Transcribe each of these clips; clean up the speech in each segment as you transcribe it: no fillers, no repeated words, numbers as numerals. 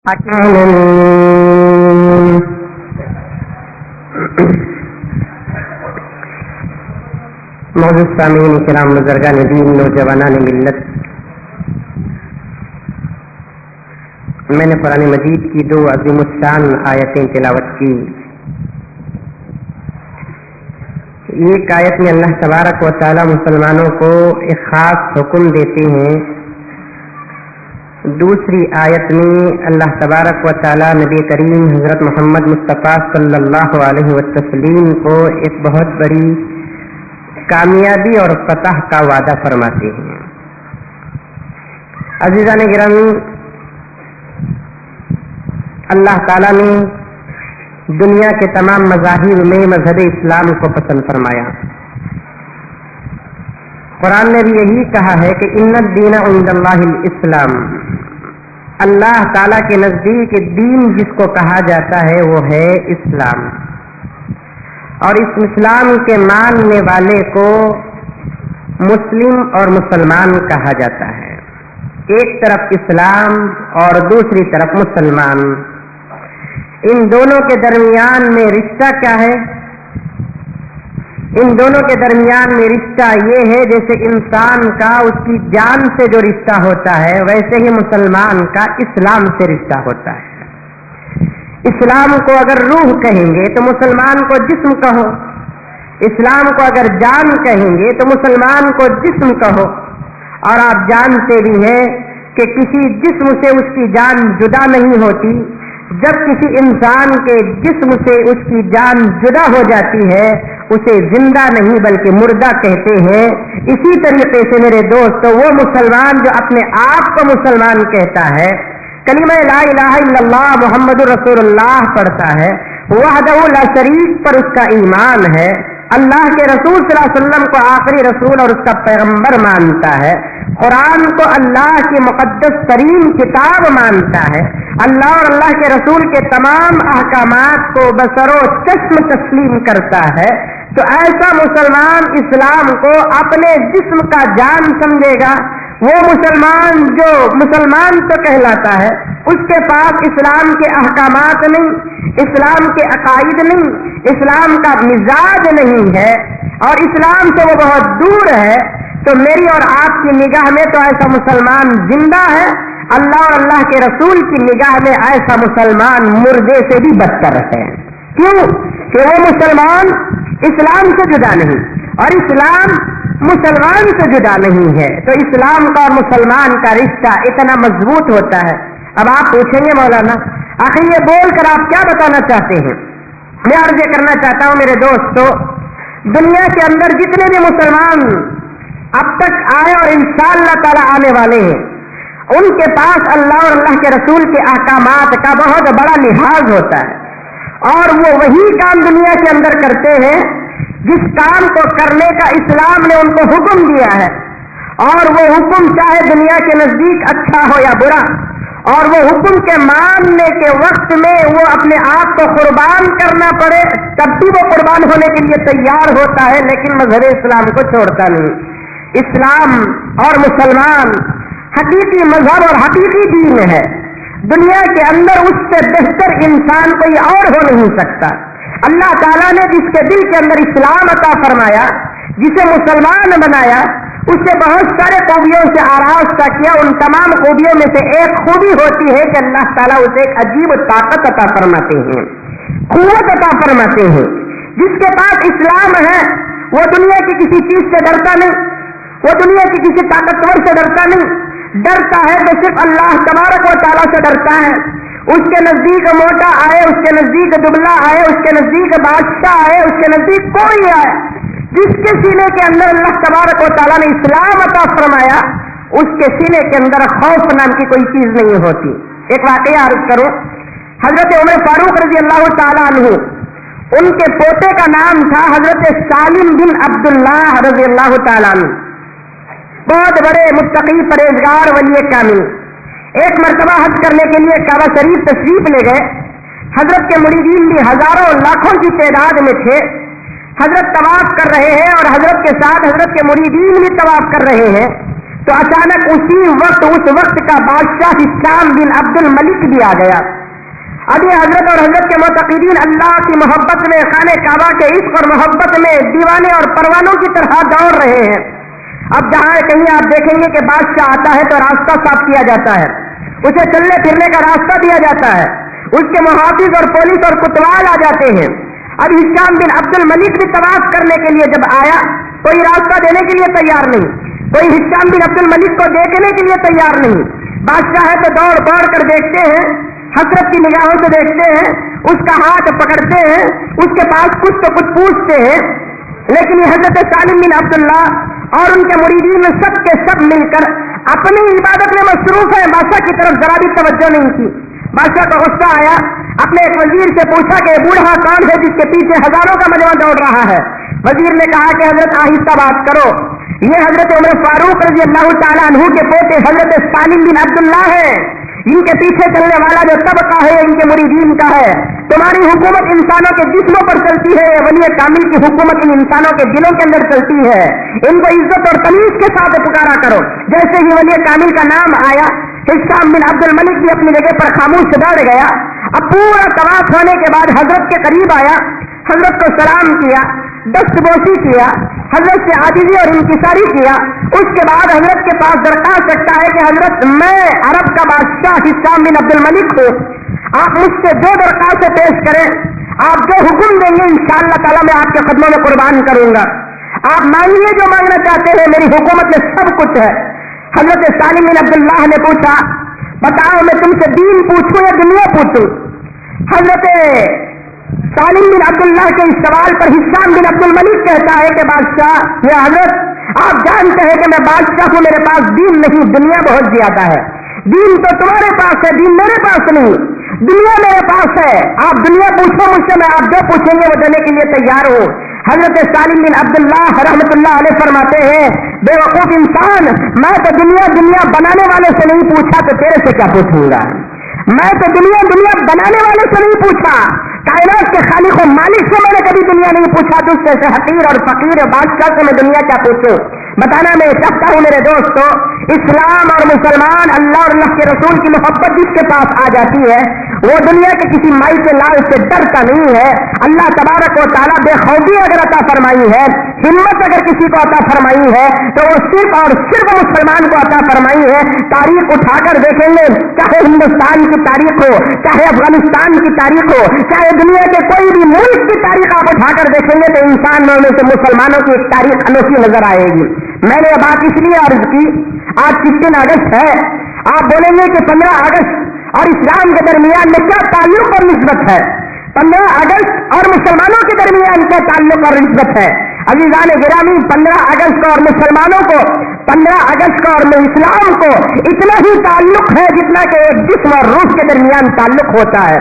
معزز سامعین کرام، بزرگان دین، نوجوانان ملت، میں نے قرآن مجید کی دو عظیم الشان آیتیں تلاوت کی۔ ایک آیت میں اللہ تبارک و تعالی مسلمانوں کو ایک خاص حکم دیتے ہیں، دوسری آیت میں اللہ تبارک و تعالی نبی کریم حضرت محمد مصطفیٰ صلی اللہ علیہ وسلم کو ایک بہت بڑی کامیابی اور فتح کا وعدہ فرماتے ہیں۔ عزیزان گرامی، اللہ تعالیٰ نے دنیا کے تمام مذاہب میں مذہب اسلام کو پسند فرمایا۔ قرآن نے بھی یہی کہا ہے کہ ان الدین عند اللہ الاسلام، اللہ تعالیٰ کے نزدیک دین جس کو کہا جاتا ہے وہ ہے اسلام، اور اس اسلام کے ماننے والے کو مسلم اور مسلمان کہا جاتا ہے۔ ایک طرف اسلام اور دوسری طرف مسلمان، ان دونوں کے درمیان میں رشتہ کیا ہے؟ ان دونوں کے درمیان میں رشتہ یہ ہے جیسے انسان کا اس کی جان سے جو رشتہ ہوتا ہے، ویسے ہی مسلمان کا اسلام سے رشتہ ہوتا ہے۔ اسلام کو اگر روح کہیں گے تو مسلمان کو جسم کہو، اسلام کو اگر جان کہیں گے تو مسلمان کو جسم کہو۔ اور آپ جانتے بھی ہیں کہ کسی جسم سے اس کی جان جدا نہیں ہوتی، جب کسی انسان کے جسم سے اس کی جان جدا ہو جاتی ہے اسے زندہ نہیں بلکہ مردہ کہتے ہیں۔ اسی طریقے سے میرے دوستو، وہ مسلمان جو اپنے آپ کو مسلمان کہتا ہے، کلمہ لا الہ الا اللہ محمد رسول اللہ پڑھتا ہے، وحدہ لا شریک پر اس کا ایمان ہے، اللہ کے رسول صلی اللہ علیہ وسلم کو آخری رسول اور اس کا پیغمبر مانتا ہے، قرآن کو اللہ کی مقدس ترین کتاب مانتا ہے، اللہ اور اللہ کے رسول کے تمام احکامات کو بصر و چشم تسلیم کرتا ہے، تو ایسا مسلمان اسلام کو اپنے جسم کا جان سمجھے گا۔ وہ مسلمان جو مسلمان تو کہلاتا ہے، اس کے پاس اسلام کے احکامات نہیں، اسلام کے عقائد نہیں، اسلام کا مزاج نہیں ہے اور اسلام سے وہ بہت دور ہے، تو میری اور آپ کی نگاہ میں تو ایسا مسلمان زندہ ہے، اللہ اور اللہ کے رسول کی نگاہ میں ایسا مسلمان مردے سے بھی بدتر ہے۔ کیوں؟ کہ وہ مسلمان اسلام سے جدا نہیں اور اسلام مسلمان سے جدا نہیں ہے، تو اسلام کا اور مسلمان کا رشتہ اتنا مضبوط ہوتا ہے۔ اب آپ پوچھیں گے مولانا آخر یہ بول کر آپ کیا بتانا چاہتے ہیں؟ میں عرض کرنا چاہتا ہوں میرے دوستو، دنیا کے اندر جتنے بھی مسلمان اب تک آئے اور انشاءاللہ تعالی آنے والے ہیں، ان کے پاس اللہ اور اللہ کے رسول کے احکامات کا بہت بڑا لحاظ ہوتا ہے، اور وہ وہی کام دنیا کے اندر کرتے ہیں جس کام کو کرنے کا اسلام نے ان کو حکم دیا ہے، اور وہ حکم چاہے دنیا کے نزدیک اچھا ہو یا برا، اور وہ حکم کے ماننے کے وقت میں وہ اپنے آپ کو قربان کرنا پڑے تب بھی وہ قربان ہونے کے لیے تیار ہوتا ہے، لیکن مذہب اسلام کو چھوڑتا نہیں۔ اسلام اور مسلمان حقیقی مذہب اور حقیقی دین ہے، دنیا کے اندر اس سے بہتر انسان کوئی اور ہو نہیں سکتا۔ اللہ تعالیٰ نے جس کے دل کے اندر اسلام عطا فرمایا، جسے مسلمان بنایا، اس سے بہت سارے خوبیوں سے آراستہ کیا۔ ان تمام خوبیوں میں سے ایک خوبی ہوتی ہے کہ اللہ تعالیٰ اسے ایک عجیب طاقت عطا فرماتے ہیں، قوت عطا فرماتے ہیں۔ جس کے پاس اسلام ہے وہ دنیا کی کسی چیز سے ڈرتا نہیں، وہ دنیا کی کسی طاقتور سے ڈرتا نہیں، ڈرتا ہے تو صرف اللہ تبارک و تعالیٰ سے ڈرتا ہے۔ اس کے نزدیک موٹا آئے، اس کے نزدیک دبلا آئے، اس کے نزدیک بادشاہ آئے، اس کے نزدیک کوئی آئے، جس کے سینے کے اندر اللہ تبارک و تعالیٰ نے اسلام عطا فرمایا، اس کے سینے کے اندر خوف نام کی کوئی چیز نہیں ہوتی۔ ایک واقعہ عرض کروں، حضرت عمر فاروق رضی اللہ تعالیٰ عنہ، ان کے پوتے کا نام تھا حضرت سالم بن عبداللہ رضی اللہ تعالیٰ عنہ، بہت بڑے متقی پرہیزگار ولی کامل۔ ایک مرتبہ حج کرنے کے لیے کعبہ شریف تشریف لے گئے، حضرت کے مریدین بھی ہزاروں لاکھوں کی تعداد میں تھے، حضرت طواف کر رہے ہیں اور حضرت کے ساتھ حضرت کے مریدین بھی طواف کر رہے ہیں۔ تو اچانک اسی وقت اس وقت کا بادشاہ ہشام بن عبد الملک بھی آ گیا. ابھی حضرت اور حضرت کے معتقدین اللہ کی محبت میں، خانہ کعبہ کے عشق اور محبت میں دیوانے اور پروانوں کی طرح دوڑ رہے ہیں. اب جہاں کہیں آپ دیکھیں گے کہ بادشاہ آتا ہے تو راستہ صاف کیا جاتا ہے، اسے چلنے پھرنے کا راستہ دیا جاتا ہے، اس کے محافظ اور پولیس اور کوتوال آ جاتے ہیں. اب ہشام بن عبد الملک بھی طواف کرنے کے لیے جب آیا، کوئی راستہ دینے کے لیے تیار نہیں، کوئی ہشام بن عبد الملک کو دیکھنے کے لیے تیار نہیں. بادشاہ ہے تو دوڑ دوڑ کر دیکھتے ہیں، حسرت کی نگاہوں سے دیکھتے ہیں، اس کا ہاتھ پکڑتے ہیں، اس کے پاس کچھ تو کچھ پوچھتے ہیں. لیکن یہ حضرت سالم بن عبداللہ اور ان کے مریدین سب کے سب مل کر اپنی عبادت میں مصروف ہیں، بادشاہ کی طرف ذرا بھی توجہ نہیں کی. بادشاہ کو غصہ آیا، اپنے ایک وزیر سے پوچھا کہ بوڑھا کون ہے جس کے پیچھے ہزاروں کا مجمع دوڑ رہا ہے؟ وزیر نے کہا کہ حضرت آہستہ بات کرو، یہ حضرت عمر فاروق رضی اللہ تعالیٰ عنہ کے پوتے حضرت سالم بن عبداللہ ہیں. ان کے پیچھے چلنے والا جو طبقہ ہے ان کے مریدین کا ہے. تمہاری حکومت انسانوں کے جسموں پر چلتی ہے، ولی کامل کی حکومت ان انسانوں کے دلوں کے اندر چلتی ہے. ان کو عزت اور تمیز کے ساتھ پکارا کرو. جیسے ہی ولی کامل کا نام آیا، ہشام بن عبد الملک بھی اپنی جگہ پر خاموش بیٹھ گیا. اب پورا طواف ہونے کے بعد حضرت کے قریب آیا، حضرت کو سلام کیا، دست بوسی کیا، حضرت سے عاجزی اور انکساری کیا. اس کے بعد حضرت کے پاس درخواست رکھتا ہے کہ حضرت میں عرب کا بادشاہ ہشام بن عبد الملک ہوں، آپ مجھ سے جو درخواستیں پیش کریں، آپ جو حکم دیں گے انشاءاللہ تعالیٰ میں آپ کے قدموں میں قربان کروں گا. آپ مانگیے جو مانگنا چاہتے ہیں، میری حکومت میں سب کچھ ہے. حضرت سالم بن عبداللہ نے پوچھا، بتاؤ میں تم سے دین پوچھوں یا دنیا پوچھوں؟ حضرت سالم بن عبداللہ کے اس سوال پر ہشام بن عبد الملک کہتا ہے کہ بادشاہ یا حضرت آپ جانتے ہیں کہ میں بادشاہ ہوں، میرے پاس دین نہیں، دنیا بہت زیادہ ہے. دین تو تمہارے پاس ہے، دین میرے پاس نہیں، دنیا میرے پاس ہے. آپ دنیا پوچھو مجھ سے، میں آپ جو پوچھیں گے وہ دینے کے لیے تیار ہوں. حضرت سالم بن عبداللہ رحمۃ اللہ علیہ فرماتے ہیں، بے وقوف انسان، میں تو دنیا بنانے والے سے نہیں پوچھا تو تیرے سے کیا پوچھوں گا؟ میں تو دنیا بنانے والے سے نہیں پوچھا، کائنات کے خالق و مالک سے میں نے کبھی دنیا نہیں پوچھا. دوسرے سے حقیر اور فقیر بادشاہ سے میں دنیا کیا پوچھوں؟ بتانا میں چاہتا ہوں میرے دوستو، اسلام اور مسلمان، اللہ اور اللہ کے رسول کی محبت جس کے پاس آ جاتی ہے وہ دنیا کے کسی مائی کے لال سے ڈرتا نہیں ہے. اللہ تبارک و تعالیٰ بے خوفی اگر عطا فرمائی ہے، ہمت اگر کسی کو عطا فرمائی ہے تو وہ صرف اور صرف مسلمان کو عطا فرمائی ہے. تاریخ اٹھا کر دیکھیں گے، چاہے ہندوستان کی تاریخ ہو، چاہے افغانستان کی تاریخ ہو، چاہے دنیا کے کوئی بھی ملک کی تاریخ آپ اٹھا کر دیکھیں گے تو انسان میں سے مسلمانوں کی ایک تاریخ انوکھی نظر آئے گی. میں نے یہ بات اس لیے عرض کی، آج 15 اگست ہے، آپ بولیں گے کہ 15 اگست اور اسلام کے درمیان میں کیا تعلق اور نسبت ہے؟ 15 اگست اور مسلمانوں کے درمیان کیا تعلق اور نسبت ہے؟ عزیزان گرامی، 15 اگست کو اور مسلمانوں کو، 15 اگست کو اور اسلام کو اتنا ہی تعلق ہے جتنا کہ ایک جسم اور روح کے درمیان تعلق ہوتا ہے.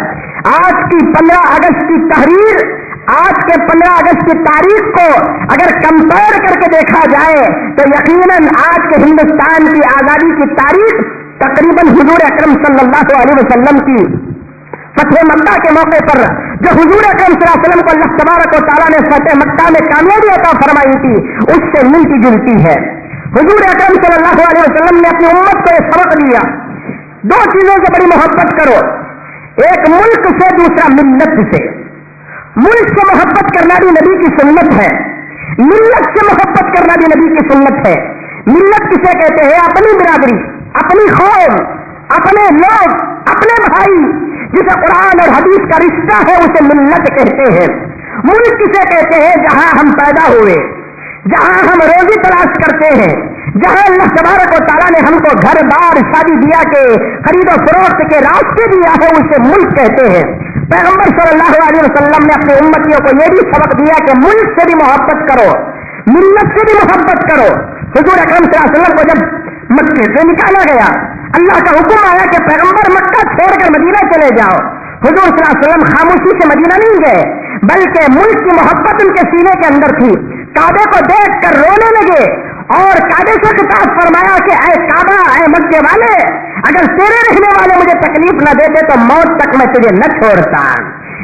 آج کی 15 اگست کی تحریر، آج کے 15 اگست کی تاریخ کو اگر کمپیئر کر کے دیکھا جائے تو یقیناً آج کے ہندوستان کی آزادی کی تاریخ تقریباً حضور اکرم صلی اللہ علیہ وسلم کی فتح مکہ کے موقع پر جو حضور اکرم صلی اللہ علیہ وسلم کو اللہ تبارک و تعالیٰ نے فتح مکہ میں کامیابی عطا فرمائی تھی اس سے ملتی جلتی ہے. حضور اکرم صلی اللہ علیہ وسلم نے اپنی امت کو یہ سبق دیا، دو چیزوں سے بڑی محبت کرو، ایک ملک سے، دوسرا ملت سے. ملک سے محبت کرنا بھی نبی کی سنت ہے، ملت سے محبت کرنا بھی نبی کی سنت ہے. ملت کسے کہتے ہیں؟ اپنی برادری، اپنی قوم، اپنے لوگ، اپنے بھائی، جسے قرآن اور حدیث کا رشتہ ہے اسے ملت کہتے ہیں. ملک کسے کہتے ہیں؟ جہاں ہم پیدا ہوئے، جہاں ہم روزی تلاش کرتے ہیں، جہاں اللہ تبارک و تعالیٰ نے ہم کو گھر بار شادی بیاہ کے خرید و فروخت کے راستے دیا ہے اسے ملک کہتے ہیں. پیغمبر صلی اللہ علیہ وسلم نے اپنے امتیوں کو یہ بھی سبق دیا کہ ملک سے بھی محبت کرو، ملت سے بھی محبت کرو. حضور اکرم صلی اللہ علیہ وسلم کو جب مکے سے نکالا گیا، اللہ کا حکم آیا کہ پیغمبر مکہ چھوڑ کر مدینہ چلے جاؤ. حضور صلی اللہ علیہ وسلم خاموشی سے مدینہ نہیں گئے، بلکہ ملک کی محبت ان کے سینے کے اندر تھی. کعبے کو دیکھ کر رونے لگے اور کعبے سے خطاب فرمایا کہ اے کعبہ، اے مکے والے، اگر تیرے رہنے والے مجھے تکلیف نہ دیتے تو موت تک میں تجھے نہ چھوڑتا.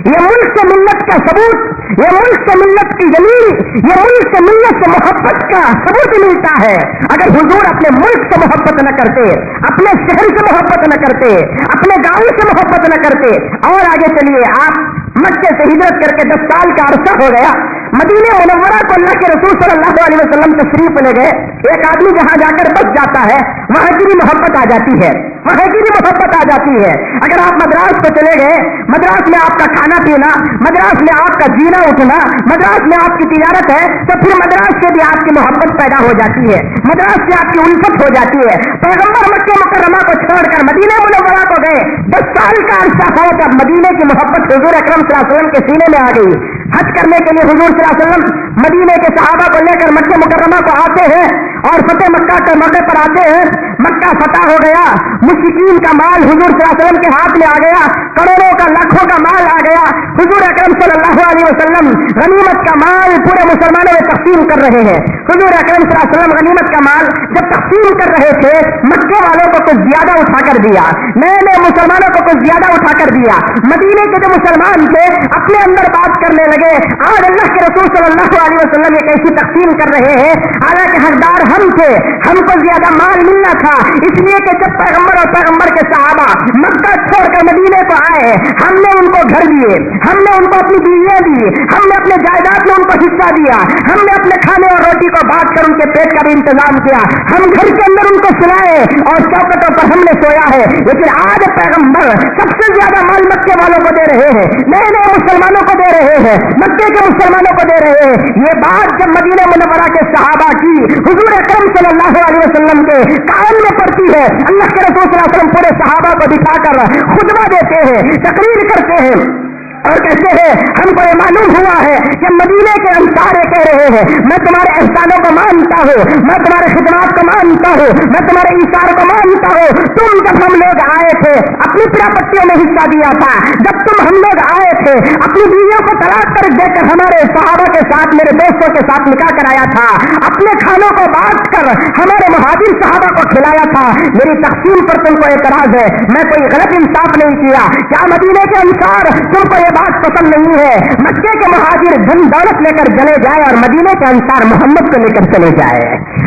یہ ملک سے ملت کا ثبوت، یہ ملک سے ملت کی زمین، یہ ملک سے ملت سے محبت کا ثبوت ملتا ہے۔ اگر حضور اپنے ملک سے محبت نہ کرتے، اپنے شہر سے محبت نہ کرتے، اپنے گاؤں سے محبت نہ کرتے، اور آگے چلیے، آپ مکے سے ہجرت کر کے 10 سال کا عرصہ ہو گیا، مدینہ منورہ کو اللہ کے رسول صلی اللہ علیہ وسلم تشریف لے گئے۔ ایک آدمی جہاں جا کر بس جاتا ہے وہاں کی بھی محبت آ جاتی ہے، وہاں کی بھی محبت آ جاتی ہے۔ اگر آپ مدراس کو چلے گئے، مدراس میں آپ کا کھانا پینا، مدراس میں آپ کا جینا اٹھنا، مدراس میں آپ کی تجارت ہے، تو پھر مدراس سے بھی آپ کی محبت پیدا ہو جاتی ہے، مدراس سے آپ کی الفت ہو جاتی ہے۔ پیغمبر مکہ مکرمہ کو چھوڑ کر مدینہ منورہ کو گئے، 10 سال کا عرصہ ہو جب مدینے کی محبت حضور اکرم صلی اللہ علیہ وسلم کے سینے میں آ گئی۔ حج کرنے کے لیے حضور صلی اللہ علیہ وسلم مدینے کے صحابہ کو لے کر مکہ مکرمہ کو آتے ہیں اور فتح مکہ کے موقع پر آتے ہیں۔ مکہ فتح ہو گیا، مشرکین کا مال حضور صلی اللہ علیہ وسلم کے ہاتھ میں آ گیا، کروڑوں کا لاکھوں کا مال آ گیا۔ حضور اکرم صلی اللہ علیہ وسلم غنیمت کا مال پورے مسلمانوں میں تقسیم کر رہے ہیں۔ حضور اکرم صلی اللہ علیہ وسلم غنیمت کا مال جب تقسیم کر رہے تھے، مکے والوں کو کچھ زیادہ اٹھا کر دیا، نئے مسلمانوں کو کچھ زیادہ اٹھا کر دیا۔ مدینے کے جو مسلمان تھے اپنے اندر بات کرنے لگے، آج اللہ کے رسول صلی اللہ علیہ وسلم یہ کیسی تقسیم کر رہے ہیں، حالانکہ حقدار ہم تھے، ہم کو زیادہ مال ملنا تھا، اس لیے کہ جب پیغمبر اور پیغمبر کے صحابہ مکہ چھوڑ کر مدینے کو آئے، ہم نے ان کو گھر دیے، ہم نے ان کو اپنی بیویاں دی، ہم نے اپنے جائیداد میں ان کو حصہ دیا، ہم نے اپنے کھانے اور روٹی کو بانٹ کر ان کے پیٹ کا بھی انتظام کیا، ہم گھر کے اندر ان کو سلائے اور چوکٹوں پر ہم نے سویا ہے، لیکن آج پیغمبر سب سے زیادہ مال مکے والوں کو دے رہے ہیں، نئے مسلمانوں کو دے رہے ہیں، مکے کے مسلمانوں کو دے رہے ہیں۔ یہ بات جب مدینہ منورہ کے صحابہ کی حضور اکرم صلی اللہ علیہ وسلم کے کان میں پڑتی ہے، اللہ کے رسول صلی اللہ علیہ وسلم پورے صحابہ کو دکھا کر خطبہ دیتے ہیں، تقریر کرتے ہیں اور کہتے ہیں ہم کو یہ معلوم ہوا ہے کہ مدینے کے انصار کہہ رہے ہیں میں تمہارے احسانوں کو مانتا ہوں، میں تمہارے خدمات کو مانتا ہوں، میں تمہارے ایثار کو مانتا ہوں۔ تم جب ہم لوگ آئے تھے اپنی پراپتیوں میں حصہ دیا تھا، جب ہم لوگ آئے تھے اپنی بیویوں کو طلاق کر دے کر ہمارے صحابہ کے ساتھ، میرے دوستوں کے ساتھ نکاح کرایا تھا، اپنے کھانوں کو بانٹ کر ہمارے مہاجر صحابہ کو کھلایا تھا، میری تقسیم پر تم کو اعتراض ہے، میں کوئی غلط انصاف نہیں کیا؟ کیا مدینے کے انصار تم کو یہ بات پسند نہیں ہے مکے کے مہاجر دھن دولت لے کر چلے جائے اور مدینے کے انصار محمد کو لے کر چلے جائے؟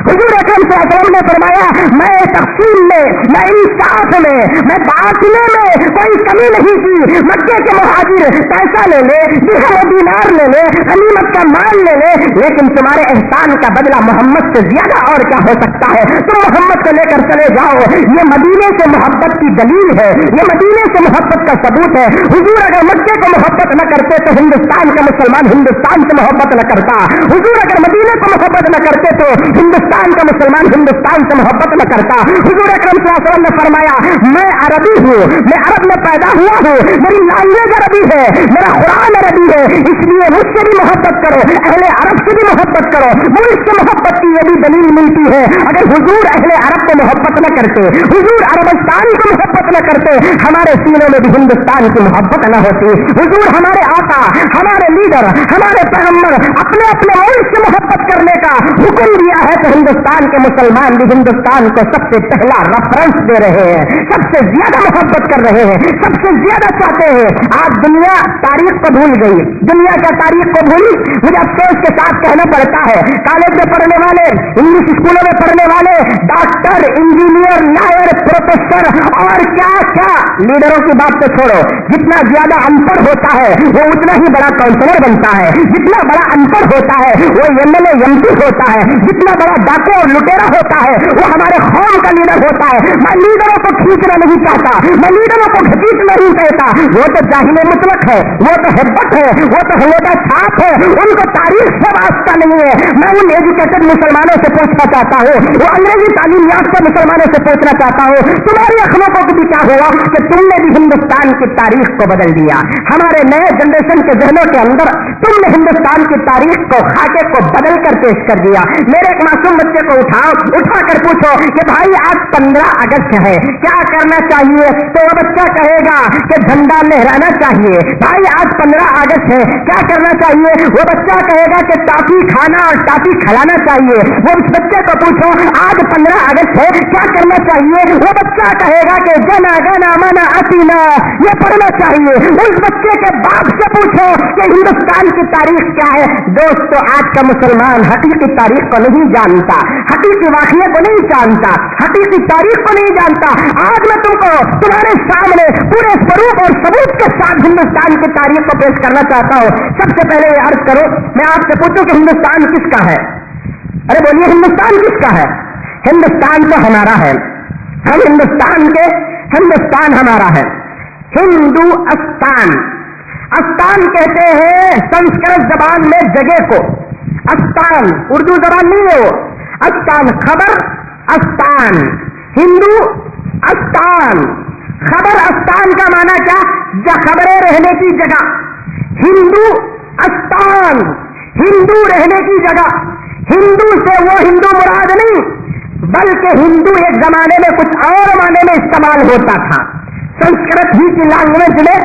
حضور اکرم صلی اللہ علیہ وسلم نے فرمایا میں تقسیم میں، میں انصاف میں، میں باطنے میں کوئی کمی نہیں کی۔ مکے کے مہاجر پیسہ لے لے، درہم و دینار لے لے، غنیمت کا مال لے لے، لیکن تمہارے احسان کا بدلہ محمد سے زیادہ اور کیا ہو سکتا ہے؟ تم محمد کو لے کر چلے جاؤ۔ یہ مدینے سے محبت کی دلیل ہے، یہ مدینے سے محبت کا ثبوت ہے۔ حضور اگر مکے کو محبت نہ کرتے تو ہندوستان کا مسلمان ہندوستان سے محبت نہ کرتا، حضور اگر مدینے کو محبت نہ کرتے تو ہندوستان کا مسلمان ہندوستان سے محبت نہ کرتا۔ حضور اکرم صلی اللہ علیہ وسلم نے فرمایا میں عربی ہوں، میں عرب میں پیدا ہوا ہوں، میری لینگویج عربی ہے، میرا قرآن عربی ہے، اس لیے مجھ سے بھی محبت کرو، اہل عرب سے بھی محبت کرو۔ ملک سے محبت کی یہ بھی دلیل ملتی ہے، اگر حضور اہل عرب کو محبت نہ کرتے، حضور عربستان کو محبت نہ کرتے، ہمارے سینوں میں بھی ہندوستان کی محبت نہ ہوتی۔ حضور ہمارے آقا، ہمارے لیڈر، ہمارے پیغمبر اپنے اپنے ملک سے محبت کرنے کا حکم دیا ہے تو ہندوستان کے مسلمان بھی ہندوستان کو سب سے پہلا ریفرنس دے رہے ہیں، سب سے زیادہ محبت کر رہے ہیں، سب سے زیادہ چاہتے ہیں۔ آج دنیا تاریخ کو بھول گئی، دنیا کیا تاریخ کو بھولی؟ مجھے افسوس کے ساتھ کہنا پڑتا ہے کالج میں پڑھنے والے، انگلش اسکولوں میں پڑھنے والے، ڈاکٹر، انجینئر، لائر، پروفیسر اور کیا کیا لیڈروں کی بات تو چھوڑو، جتنا زیادہ ان پڑھ ہوتا ہے وہ اتنا ہی بڑا کاؤنسلر بنتا ہے، جتنا بڑا ان پڑھ ہوتا ہے وہ MLA MP ہوتا ہے، جتنا بڑا ڈاکو اور لٹیرا ہوتا ہے وہ ہمارے قوم کا لیڈر ہوتا ہے۔ میں لیڈروں کو کھینچنا نہیں چاہتا، میں لیڈروں کو گھسیٹ نہیں کہتا، وہ تو جاہل مطلق ہے، وہ تو ہبت ہے، وہ تو ہلودا چھاپ ہے، ان کو تاریخ سے واسطہ نہیں ہے۔ میں ان ایجوکیٹڈ مسلمانوں سے پوچھنا چاہتا ہوں، وہ انگریزی تعلیم یافتہ مسلمانوں سے پوچھنا چاہتا ہوں، تمہاری اخلاقوں کو بھی کیا ہوا کہ تم نے بھی ہندوستان کی تاریخ کو بدل دیا؟ ہمارے نئے جنریشن کے ذہنوں کے اندر تم نے ہندوستان کی تاریخ کو، خاکے کو بدل کر پیش کر دیا۔ میرے ایک معصوم بچے کو اٹھا کر پوچھو کہ بھائی آج 15 اگست ہے، کیا کرنا چاہیے؟ تو وہ بچہ کہے گا کہ جھنڈا لہرانا چاہیے۔ بھائی آج 15 اگست ہے، کیا کرنا چاہیے؟ وہ بچہ کہے گا کہ ٹافی کھانا اور ٹافی کھلانا چاہیے۔ وہ اس بچے کو پوچھو آج 15 اگست ہے، کیا کرنا چاہیے؟ وہ بچہ کہے گا کہ جنا گنا منا اتینا، یہ پڑھنا چاہیے۔ اس بچے بچے کے باپ سے پوچھو کہ ہندوستان کی تاریخ کیا ہے. دوستو آج کا مسلمان حقیقی تاریخ کو نہیں جانتا, حقیقی واقعے کو نہیں جانتا, حقیقی تاریخ کو نہیں جانتا. آج میں تم کو تمہارے سامنے پورے فروغ اور ثبوت کے ساتھ ہندوستان کی تاریخ کو پیش کرنا چاہتا ہوں. سب سے پہلے یہ عرض کرو, میں آپ سے پوچھوں کہ ہندوستان کس کا ہے؟ ارے بولیے, ہندوستان کس کا ہے؟ ہندوستان تو ہمارا ہے, ہم ہندوستان کے, ہندوستان ہمارا ہے. ہندوستان, استان کہتے ہیں سنسکرت زبان میں جگہ کو. استان اردو زبان نہیں ہے وہ. استان خبر, استان ہندو, استان خبر. استان کا معنی کیا؟ خبریں رہنے کی جگہ. ہندو استان, ہندو رہنے کی جگہ. ہندو سے وہ ہندو مراد نہیں, بلکہ ہندو ایک زمانے میں کچھ اور معنی میں استعمال ہوتا تھا. سنسکرت ہی کی لینگویج میں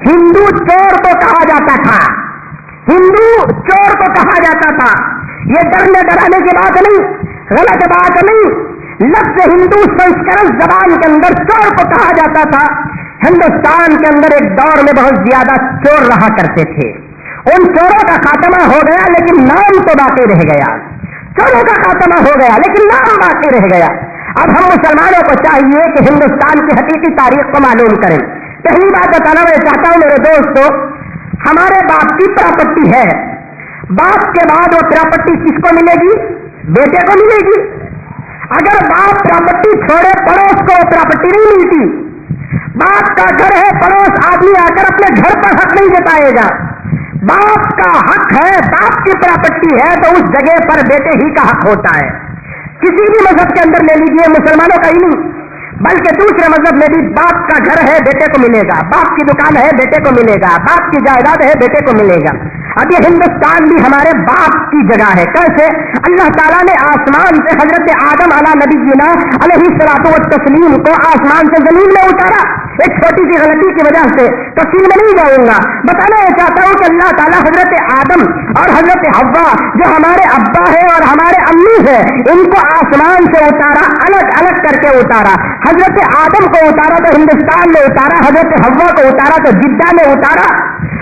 ہندو چور کو کہا جاتا تھا, ہندو چور کو کہا جاتا تھا. یہ ڈرنے ڈرانے کی بات نہیں, غلط بات نہیں. لفظ ہندو سنسکرت زبان کے اندر چور کو کہا جاتا تھا. ہندوستان کے اندر ایک دور میں بہت زیادہ چور رہا کرتے تھے. ان چوروں کا خاتمہ ہو گیا لیکن نام تو باقی رہ گیا. چوروں کا خاتمہ ہو گیا لیکن نام باقی رہ گیا. اب ہم مسلمانوں کو چاہیے کہ ہندوستان کی حقیقی تاریخ کو معلوم کریں. پہلی بات بتانا میں چاہتا ہوں میرے دوستو, ہمارے باپ کی پراپرٹی ہے. باپ کے بعد وہ پراپرٹی کس کو ملے گی؟ بیٹے کو ملے گی. اگر باپ پراپرٹی چھوڑے پڑوس کو پراپرٹی نہیں ملتی. باپ کا گھر ہے, پڑوس آدمی آ کر اپنے گھر پر حق نہیں جتائے گا. باپ کا حق ہے, باپ کی پراپرٹی ہے تو اس جگہ پر بیٹے ہی کا حق ہوتا ہے. کسی بھی مذہب کے اندر لے لیجیے, مسلمانوں کا ہی نہیں بلکہ دوسرے مذہب میں بھی باپ کا گھر ہے بیٹے کو ملے گا, باپ کی دکان ہے بیٹے کو ملے گا, باپ کی جائیداد ہے بیٹے کو ملے گا. اب یہ ہندوستان بھی ہمارے باپ کی جگہ ہے. کیسے؟ اللہ تعالیٰ نے آسمان سے حضرت آدم علی نبینا علیہ الصلوۃ والتسلیم کو آسمان سے زمین میں اتارا. ایک چھوٹی سی غلطی کی وجہ سے تفصیل میں نہیں جاؤں گا, بتانا یہ چاہتا ہوں کہ اللہ تعالیٰ حضرت آدم اور حضرت حوا جو ہمارے ابا ہے اور ہمارے امی ہے, ان کو آسمان سے اتارا, الگ الگ کر کے اتارا. حضرت آدم کو اتارا تو ہندوستان میں اتارا, حضرت حوا کو اتارا تو جدہ میں اتارا.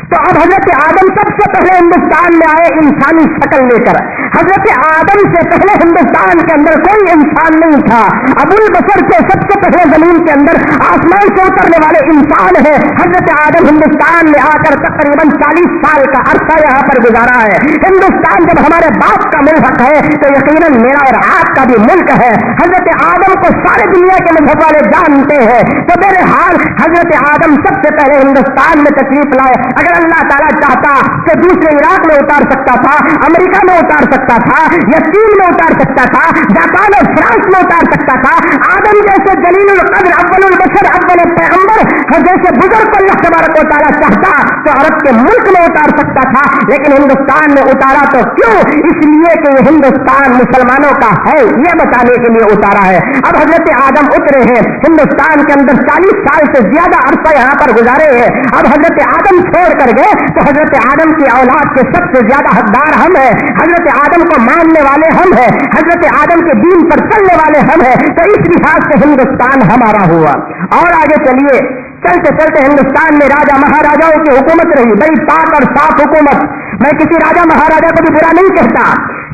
تو اب حضرت آدم سب سے پہلے ہندوستان میں آئے انسانی شکل لے کر. حضرت آدم سے پہلے ہندوستان کے اندر کوئی انسان نہیں تھا. ابو البشر سے سب سے پہلے زمین کے اندر آسمان سے اترنے والے انسان ہے حضرت آدم. ہندوستان میں آ کر تقریباً 40 سال کا عرصہ یہاں پر گزارا ہے. ہندوستان جب ہمارے باپ کا ملک ہے تو یقیناً میرا اور آپ کا بھی ملک ہے. حضرت آدم کو سارے دنیا کے مذہب والے جانتے ہیں. تو بہرحال حضرت آدم سب سے پہلے ہندوستان میں تشریف لائے. اگر اللہ تعالیٰ چاہتا تو دوسرے عراق میں اتار سکتا تھا, امریکہ میں اتار سکتا تھا, یا چین میں اتار سکتا تھا, جاپان اور فرانس میں اتار سکتا تھا. آدم جیسے جلیل القدر اول البشر اول پیغمبر جیسے بزرگ کو اللہ تبارک و تعالیٰ چاہتا تو عرب کے ملک میں اتار سکتا تھا, لیکن ہندوستان میں اتارا تو کیوں؟ اس لیے کہ یہ ہندوستان مسلمانوں کا ہے, یہ بتانے کے لیے اتارا ہے. اب حضرت آدم اترے ہیں ہندوستان کے اندر, 40 سال سے زیادہ عرصہ یہاں پر گزارے ہیں. اب حضرت آدم چھوڑ کر گئے تو حضرت آدم کی اولاد کے سب سے زیادہ حقدار ہم ہیں. حضرت آدم کو ماننے والے ہم ہیں, حضرت آدم کے دین پر چلنے والے ہم ہیں. تو اس لحاظ سے ہندوستان ہمارا ہوا. اور آگے چلیے, چلتے چلتے ہندوستان میں راجا مہاراجاؤں کی حکومت رہی, بڑی پاک اور صاف حکومت. میں کسی راجا مہاراجا کو بھی برا نہیں کہتا.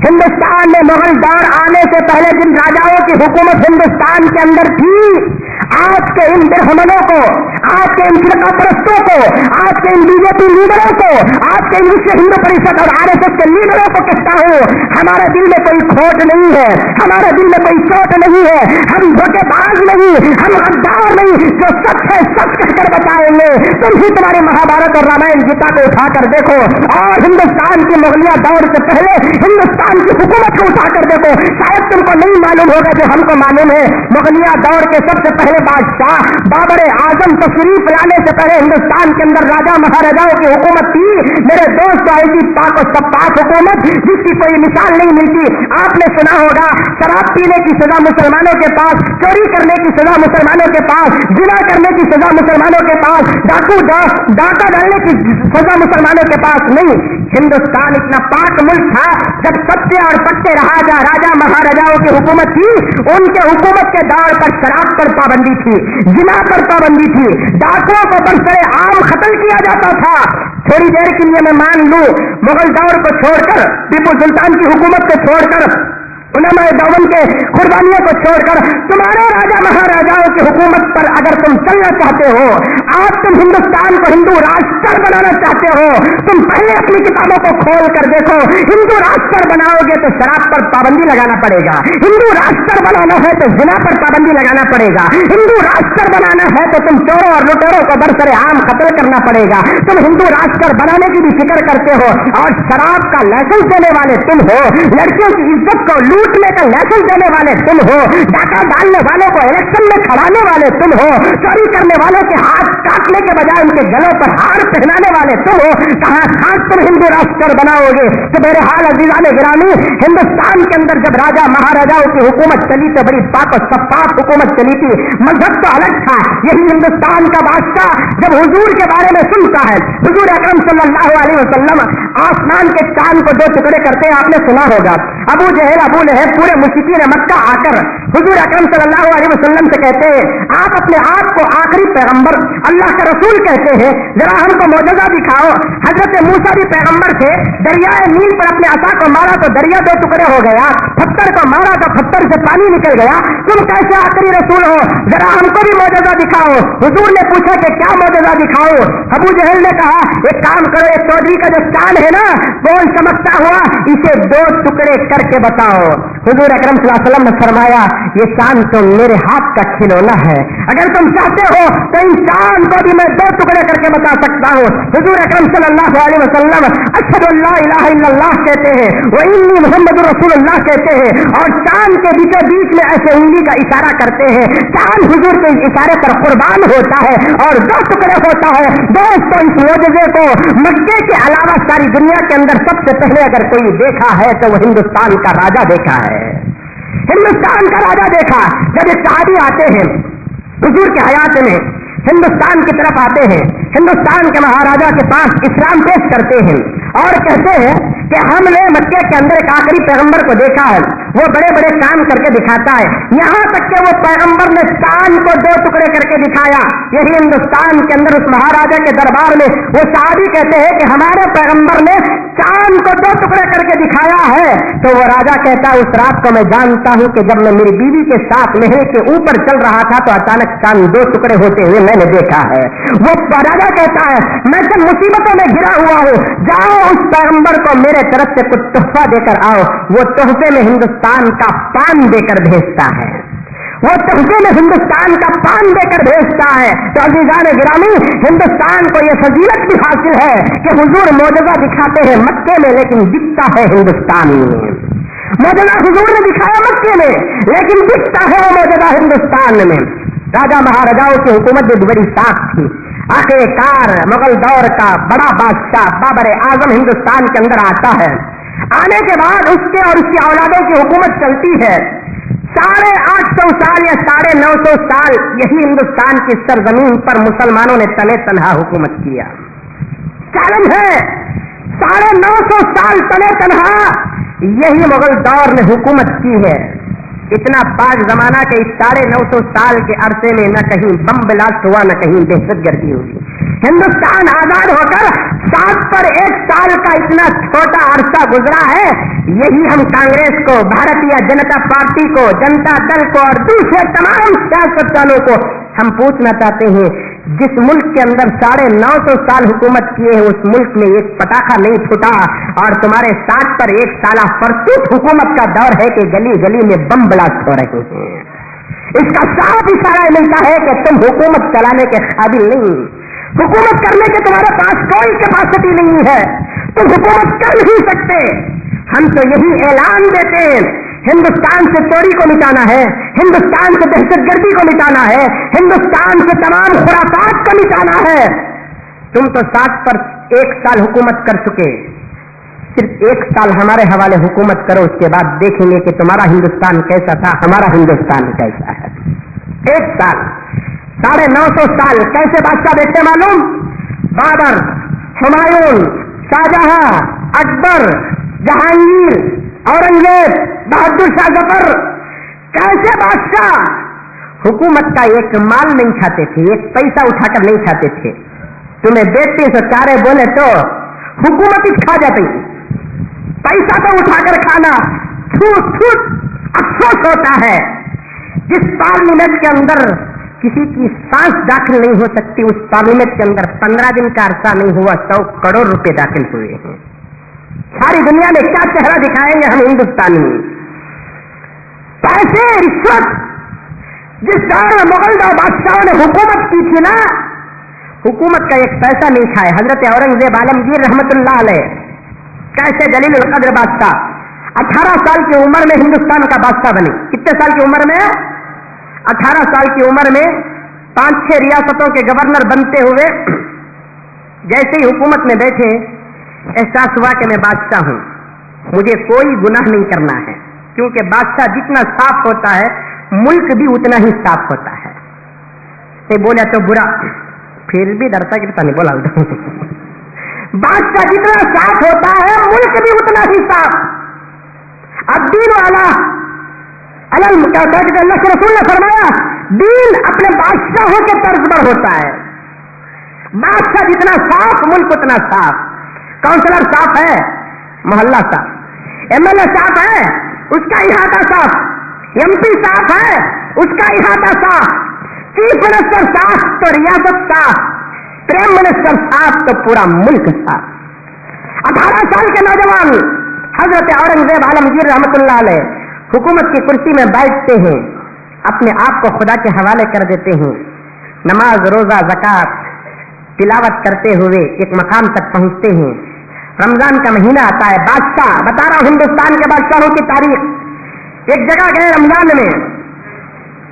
ہندوستان میں مغل دور آنے سے پہلے جن راجاؤں کی حکومت ہندوستان کے اندر تھی, آج کے ان برہمنوں کو, آج کے ان فرقہ پرستوں کو, آج کے ان بی جے پی لیڈروں کو, آج کے ان وشو ہندو پریشد اور آر ایس ایس کے لیڈروں کو کہتا ہوں, ہمارے دل میں کوئی کھوٹ نہیں ہے, ہمارے دل میں کوئی چوٹ نہیں ہے, ہم دھوکے باز نہیں, ہم غدار نہیں. جو سچ ہے سچ کہہ کر بتائیں گے. تم ہی تمہاری مہابھارت اور رامائن گیتا کو اٹھا کر دیکھو, اور ہندوستان کی مغلیہ دور سے پہلے ہندوستان کی حکومت کو اٹھا کر دیکھو. شاید تم کو نہیں معلوم ہوگا جو ہم کو معلوم ہے. مغلیہ دور کے سب سے پہلے بادشاہ بابر اعظم تشریف لانے سے پہلے ہندوستان کے اندر راجا مہاراجاؤں کی حکومت تھی. میرے دوست, ایسی پاک و شفاف حکومت جس کی کوئی مثال نہیں ملتی. آپ نے سنا ہوگا شراب پینے کی سزا مسلمانوں کے پاس, چوری کرنے کی سزا مسلمانوں کے پاس, زنا کرنے کی سزا مسلمانوں کے پاس, ڈاکہ ڈالنے کی سزا مسلمانوں کے پاس نہیں. ہندوستان اتنا پاک ملک تھا جب سچے اور پکے راجا مہاراجاؤں کی حکومت تھی. ان کے حکومت کے دور پر شراب پر پابندی تھی, زنا پر پابندی تھی, ڈاکوؤں کو برسر عام ختم कत्ल किया जाता था। थोड़ी देर के लिए मैं मान लूं, मुगल दौर को छोड़कर, टीपू सुल्तान की हुकूमत को छोड़कर, उलमाए देवबंद के कुर्बानियों को छोड़कर, तुम्हारे राजा महाराजाओं की हुकूमत पर अगर तुम चलना चाहते हो, आज तुम हिंदुस्तान को हिंदू राष्ट्र बनाना चाहते हो, तुम पहले अपनी किताबों को खोल कर देखो। हिंदू राष्ट्र बनाओगे तो शराब पर पाबंदी लगाना पड़ेगा, हिंदू राष्ट्र बनाना है तो जिना पर पाबंदी लगाना पड़ेगा, हिंदू राष्ट्र बनाना है तो तुम चोरों और लुटेरों को बरसरे आम कत्ल करना पड़ेगा। तुम हिंदू राष्ट्र बनाने की भी फिक्र करते हो और शराब का लाइसेंस देने वाले तुम हो, लड़कियों की इज्जत को लूटने का लाइसेंस देने वाले तुम हो, डाका डालने वालों को इलेक्शन में खड़ाने वाले तुम हो, चोरी करने वालों के हाथ काटने के बजाय उनके गलों पर हार पहनाने वाले तुम हो। कहां खास तुम हिंदू राष्ट्र बनाओगे? तो मेरे हाल अजीजान गिरामी, हिंदुस्तान के अंदर जब राजा महाराजाओं की हुकूमत चली तो बड़ी पाक और सपाक हुकूमत चली थी, मजहब तो अलग था। यही हिंदुस्तान का बादशाह जब हुजूर के बारे में सुनता है, हुजूर अकरम सल्लल्लाहु अलैहि वसल्लम आसमान के चांद को 2 टुकड़े करते, आपने सुना होगा। अबू जहल अबू लहब पूरे मुश्रिकीन मक्का आकर हुजूर अकरम सल्लल्लाहु अलैहि वसल्लम से कहते हैं, आप अपने आप को आखिरी पैगंबर, अल्लाह का रसूल कहते हैं, जरा हमको मौजज़ा दिखाओ। हजरत मूसा भी पैगंबर थे, दरियाए नील पर अपने असा को मारा तो दरिया 2 टुकड़े हो गया, पत्थर को मारा तो पत्थर से पानी निकल गया। तुम कैसे आखिरी रसूल हो? जरा हमको भी मौजज़ा दिखाओ। हुजूर ने पूछा कि क्या मौजज़ा दिखाओ? अबू जहल ने कहा, एक काम करो, ये चौधरी का जो चांद है ना, कौन चमकता हुआ, इसे 2 टुकड़े करके बताओ। हुजूर अकरम सल्लल्लाहु अलैहि वसल्लम ने फरमाया, ये चांद तो मेरे हाथ का खिलौना है, अगर तुम चाहते हो तो इन चांद को भी मैं 2 टुकड़े करके बता सकता हूँ। हुजूर अकरम सल्लल्लाहु अलैहि वसल्लम अशहदु अल्ला इलाहा इल्लल्लाह कहते हैं, व इन्नी मुहम्मदुर रसूलुल्लाह कहते हैं, और चांद के बीचों बीच में ऐसे उंगली का इशारा करते हैं। चांद हुजूर के इशारे पर कुर्बान होता है और 2 टुकड़े होता है। दोस्तों, इस मोजज़े को मक्के के अलावा सारी दुनिया के अंदर सबसे पहले अगर कोई देखा है तो वो हिंदुस्तान का राजा देखा है, हिंदुस्तान का राजा देखा। जब ये सहाबी आते हैं हुजूर के हयात में, हिंदुस्तान की तरफ आते हैं, हिंदुस्तान के महाराजा के पास इस्लाम पेश करते हैं और कहते हैं कि हमने मक्के के अंदर एक आखिरी पैगंबर को देखा है, वो बड़े बड़े काम करके दिखाता है, यहां तक कि वो पैगंबर ने चांद को 2 टुकड़े करके दिखाया। यही हिंदुस्तान के अंदर उस महाराजा के दरबार में वो सहाबी कहते हैं कि हमारे पैगंबर ने चांद को 2 टुकड़े करके दिखाया है। तो वो राजा कहता है, उस रात को मैं जानता हूं कि जब मैं मेरी बीवी के साथ महल के ऊपर चल रहा था तो अचानक चांद 2 टुकड़े होते हुए मैंने देखा है। वो राजा कहता है, मैं जब मुसीबतों में घिरा हुआ हूं, जाओ उस पैगंबर को मेरे तरफ से कुछ तोहफा देकर आओ। वो तोहफे में हिंदुस्तान का पान देकर भेजता है, वो तोहफे में हिंदुस्तान का पान देकर भेजता है। तो अज़ीज़ान गिरामी, हिंदुस्तान को यह फजीलत भी हासिल है कि हुजूर मौजज़ा दिखाते हैं मक्के में, लेकिन दिखता है हिंदुस्तान में। मौजज़ा हुजूर ने दिखाया मक्के में, लेकिन दिखता है वो मौजज़ा हिंदुस्तान में। राजा महाराजाओं की हुकूमत भी बड़ी साफ थी। आखिरकार मुगल दौर का बड़ा बादशाह बाबर आजम हिंदुस्तान के अंदर आता है। आने के बाद उसके और उसकी औलादों की हुकूमत चलती है। 850 साल या 950 साल यही हिंदुस्तान की सरजमीन पर मुसलमानों ने तने तनहा हुकूमत किया। चैलेंज है, 950 साल तने तनहा यही मुगल दौर ने हुकूमत की है। इतना पाक जमाना के इस 950 साल के अरसे में न कहीं बम ब्लास्ट हुआ, न कहीं दहशतगर्दी हुई। हिंदुस्तान आजाद होकर 7 पर 1 साल का इतना छोटा अरसा गुजरा है। यही हम कांग्रेस को, भारतीय जनता पार्टी को, जनता दल को और दूसरे तमाम सियासतदानों को हम पूछना चाहते हैं, जिस मुल्क के अंदर 950 साल हुकूमत किए हैं उस मुल्क में एक पटाखा नहीं फूटा, और तुम्हारे 7 पर 1 साल फरसूख हुकूमत का दौर है कि गली गली में बम ब्लास्ट हो रहे हैं। इसका साफ इशारा मिलता है कि तुम हुकूमत चलाने के काबिल नहीं, हुकूमत करने के तुम्हारे पास कोई कैपेसिटी नहीं है, तुम हुकूमत कर नहीं सकते। हम तो यही ऐलान देते हैं, हिंदुस्तान से चोरी को मिटाना है, हिंदुस्तान से दहशतगर्दी को मिटाना है, हिंदुस्तान से तमाम खुराफात को मिटाना है। तुम तो 7 पर 1 साल हुकूमत कर चुके, सिर्फ 1 साल हमारे हवाले हुकूमत करो, उसके बाद देखेंगे कि तुम्हारा हिंदुस्तान कैसा था, हमारा हिंदुस्तान कैसा है। 1 साल 950 साल कैसे बादशाह देखते मालूम? बाबर, हुमायूं, शाहजहां, अकबर, जहांगीर, औरंगजेब, बहादुर शाह जफर, कैसे बादशाह हुकूमत का एक माल नहीं खाते थे, एक पैसा उठाकर नहीं खाते थे। तुम्हें 32 बोले तो हुकूमत ही खा जाती, पैसा तो उठाकर खाना, छूट छूट अफसोस होता है। जिस पार्लियामेंट के अंदर किसी की सांस दाखिल नहीं हो सकती, उस पार्लियामेंट के अंदर 15 दिन का अरसा नहीं हुआ 100 करोड़ रुपए दाखिल हुए हैं। सारी दुनिया में क्या चेहरा दिखाएंगे हम हिंदुस्तानी? पैसे, रिश्वत। जिस दौर में मुगल दौर बादशाहों ने हुकूमत की थी ना, हुकूमत का एक पैसा नहीं खाए। हजरत औरंगजेब आलमगीर रहमतुल्लाह अलैह कैसे जलीलुल कद्र बादशाह 18 साल की उम्र में हिंदुस्तान का बादशाह बने। कितने साल की उम्र में? 18 साल की उम्र में 5-6 रियासतों के गवर्नर बनते हुए जैसे ही हुकूमत में बैठे, एहसास हुआ कि मैं बादशाह हूं, मुझे कोई गुनाह नहीं करना है, क्योंकि बादशाह जितना साफ होता है मुल्क भी उतना ही साफ होता है। ये बोला तो बुरा, फिर भी डरता कि पता नहीं बोला बादशाह जितना साफ होता है मुल्क भी उतना ही साफ। अब दीन वाला अल्लाह के रसूल ने फरमाया, दीन अपने बादशाहों के तर्ज पर होता है। बादशाह जितना साफ मुल्क उतना साफ। काउंसलर साफ है, मोहल्ला साफ। एमएलए साफ है, उसका इहाता साफ। एमपी साफ है, उसका इहाता साफ। चीफ मिनिस्टर साफ तो रियासत साफ। प्राइम मिनिस्टर साफ तो पूरा मुल्क साफ। 18 साल के नौजवान हजरत औरंगजेब आलमगीर रहमतुल्लाह अलैह हुकूमत की कुर्सी में बैठते हैं, अपने आप को खुदा के हवाले कर देते हैं, नमाज, रोजा, ज़कात, तिलावत करते हुए एक मकाम तक पहुंचते हैं। रमजान का महीना आता है। बादशाह, बता रहा हूं हिंदुस्तान के बादशाहों की तारीख। एक जगह गए रमजान में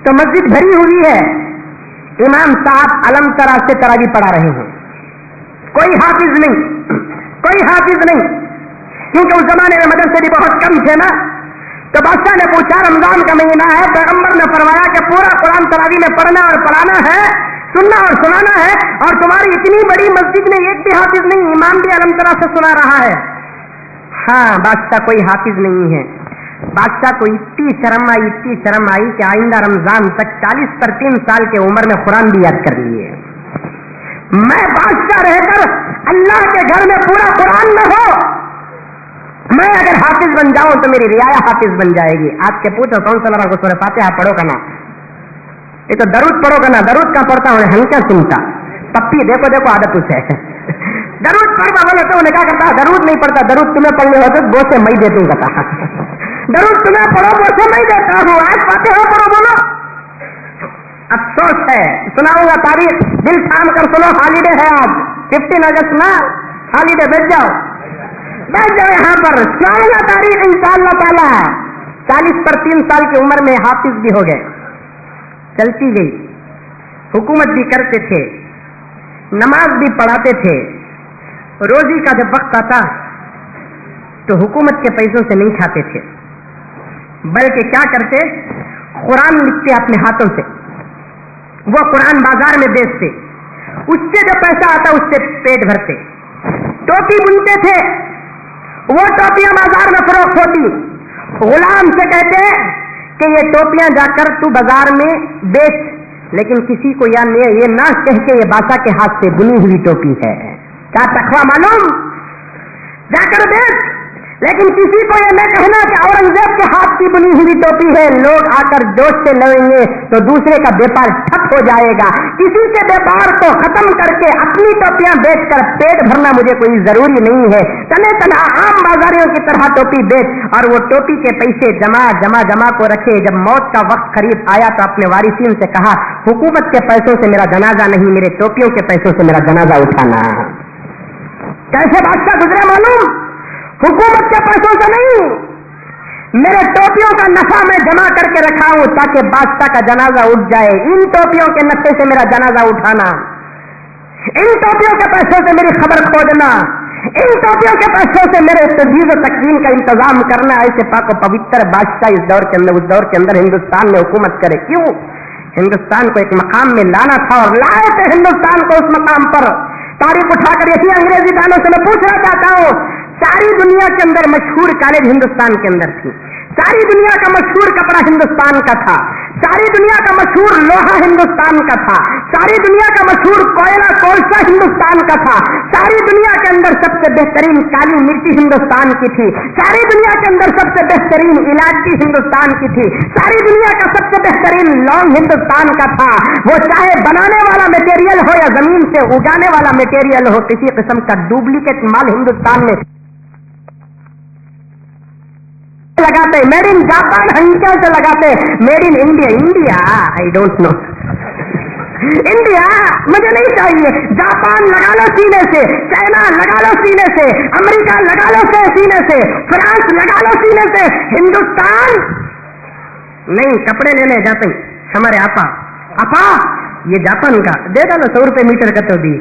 तो मस्जिद भरी हुई है, इमाम साहब अलम तरा से तरावी पढ़ा रहे हैं, कोई हाफिज नहीं, कोई हाफिज नहीं, क्योंकि उस जमाने में मदरसे भी बहुत कम थे ना। तो बादशाह ने पूछा, रमजान का महीना है, पैगंबर ने फरमाया कि पूरा कुरान तरावी में पढ़ना और पढ़ाना है, सुनना और सुनाना है, और तुम्हारी इतनी बड़ी मस्जिद में एक भी हाफिज नहीं, इमाम भी अलम तरा से सुना रहा है। हाँ, बादशाह कोई हाफिज नहीं है। बादशाह को इतनी शर्म आई कि आइंदा रमजान तक 40 पर 3 साल की उम्र में कुरान भी याद कर लिए। मैं बादशाह रहकर अल्लाह के घर में पूरा कुरान में हो, मैं अगर हाफिज बन जाऊं तो मेरी रियाया हाफिज बन जाएगी। आज के पूछो काउंसलर को सूरह फातिहा पढ़ो का ना, ये तो दरूद पढ़ो का ना, दरूद का पढ़ता हूं, हम क्या सुनता, पप्पी देखो देखो आदत उसे दरूद पढ़वा बोले तो उन्हें क्या करता, दरूद नहीं पढ़ता, दरूद तुम्हें पढ़ने होते वो से मैं दे दूंगा दरूद तुम्हें पढ़ो वो से मैं देता हूं, आज फातिहा पढ़ो बोलो। अफसोस है, सुनाऊंगा तारीख, दिल थाम कर सुनो, हॉलीडे है आज 15 अगस्त ना, हॉलीडे बैठ जाओ यहाँ पर, सुनाऊंगा तारीख इंशाअल्लाह ताला। 40 पर 3 साल की उम्र में हाफिज भी हो गए। चलती गई, हुकूमत भी करते थे, नमाज भी पढ़ाते थे। रोजी का जब वक्त आता तो हुकूमत के पैसों से नहीं खाते थे, बल्कि क्या करते, कुरान लिखते अपने हाथों से, वो कुरान बाजार में बेचते, उससे जो पैसा आता उससे पेट भरते। टोपी बुनते थे, वो टोपियां बाजार में फरोख्त होती। गुलाम से कहते कि ये टोपियां जाकर तू बाजार में बेच, लेकिन किसी को ये ना कह के ये बादशाह के हाथ से बुनी हुई टोपी है, क्या तकवा मालूम, जाकर बेच, लेकिन किसी को ये न कहना कि औरंगजेब के हाथ की बुनी हुई टोपी है। लोग आकर जोश से लेंगे तो दूसरे का व्यापार ठप हो जाएगा। किसी के व्यापार को खत्म करके अपनी टोपियां बेचकर पेट भरना मुझे कोई जरूरी नहीं है। तने तना आम बाजारियों की तरह टोपी बेच, और वो टोपी के पैसे जमा जमा जमा को रखे। जब मौत का वक्त करीब आया तो अपने वारिसीन से कहा, हुकूमत के पैसों से मेरा जनाजा नहीं, मेरे टोपियों के पैसों से मेरा जनाजा उठाना। कैसे बादशाह गुजरे मालूम, हुकूमत के पैसों से नहीं, मेरे टोपियों का नफा मैं जमा करके रखा हूं ताकि बादशाह का जनाजा उठ जाए। इन टोपियों के नफे से मेरा जनाजा उठाना, इन टोपियों के पैसों से मेरी खबर खोजना, इन टोपियों के पैसों से मेरे तजवीज़ व तकवीन का इंतजाम करना। ऐसे पाक पवित्र बादशाह इस दौर के अंदर, उस दौर के अंदर हिंदुस्तान में हुकूमत करे। क्यों? हिंदुस्तान को एक मकाम में लाना था, और लाए थे हिंदुस्तान को उस मकाम पर। तारीख उठाकर यही अंग्रेजी दानों से मैं पूछना चाहता हूं, सारी दुनिया के अंदर मशहूर कॉलेज हिंदुस्तान के अंदर थी, सारी दुनिया का मशहूर कपड़ा हिंदुस्तान का था, सारी दुनिया का मशहूर लोहा हिंदुस्तान का था, सारी दुनिया का मशहूर कोयला कोलसा हिंदुस्तान का था, सारी दुनिया के अंदर सबसे बेहतरीन काली मिर्ची हिंदुस्तान की थी, सारी दुनिया के अंदर सबसे बेहतरीन इलायची हिंदुस्तान की थी, सारी दुनिया का सबसे बेहतरीन लौंग हिंदुस्तान का था। वो चाहे बनाने वाला मटेरियल हो या जमीन से उगाने वाला मटेरियल हो, किसी किस्म का डुप्लीकेट माल हिंदुस्तान में लगाते, मेड इन जापान हंका से लगाते, made in India, India I don't know, India मुझे नहीं चाहिए। जापान लगा लो सीने से, चाइना लगा लो सीने से, अमेरिका लगा लो सीने से, फ्रांस लगा लो सीने से, हिंदुस्तान नहीं। कपड़े लेने जाते हमारे आपा ये जापान का दे दो ना, 100 रुपए मीटर का तो दी,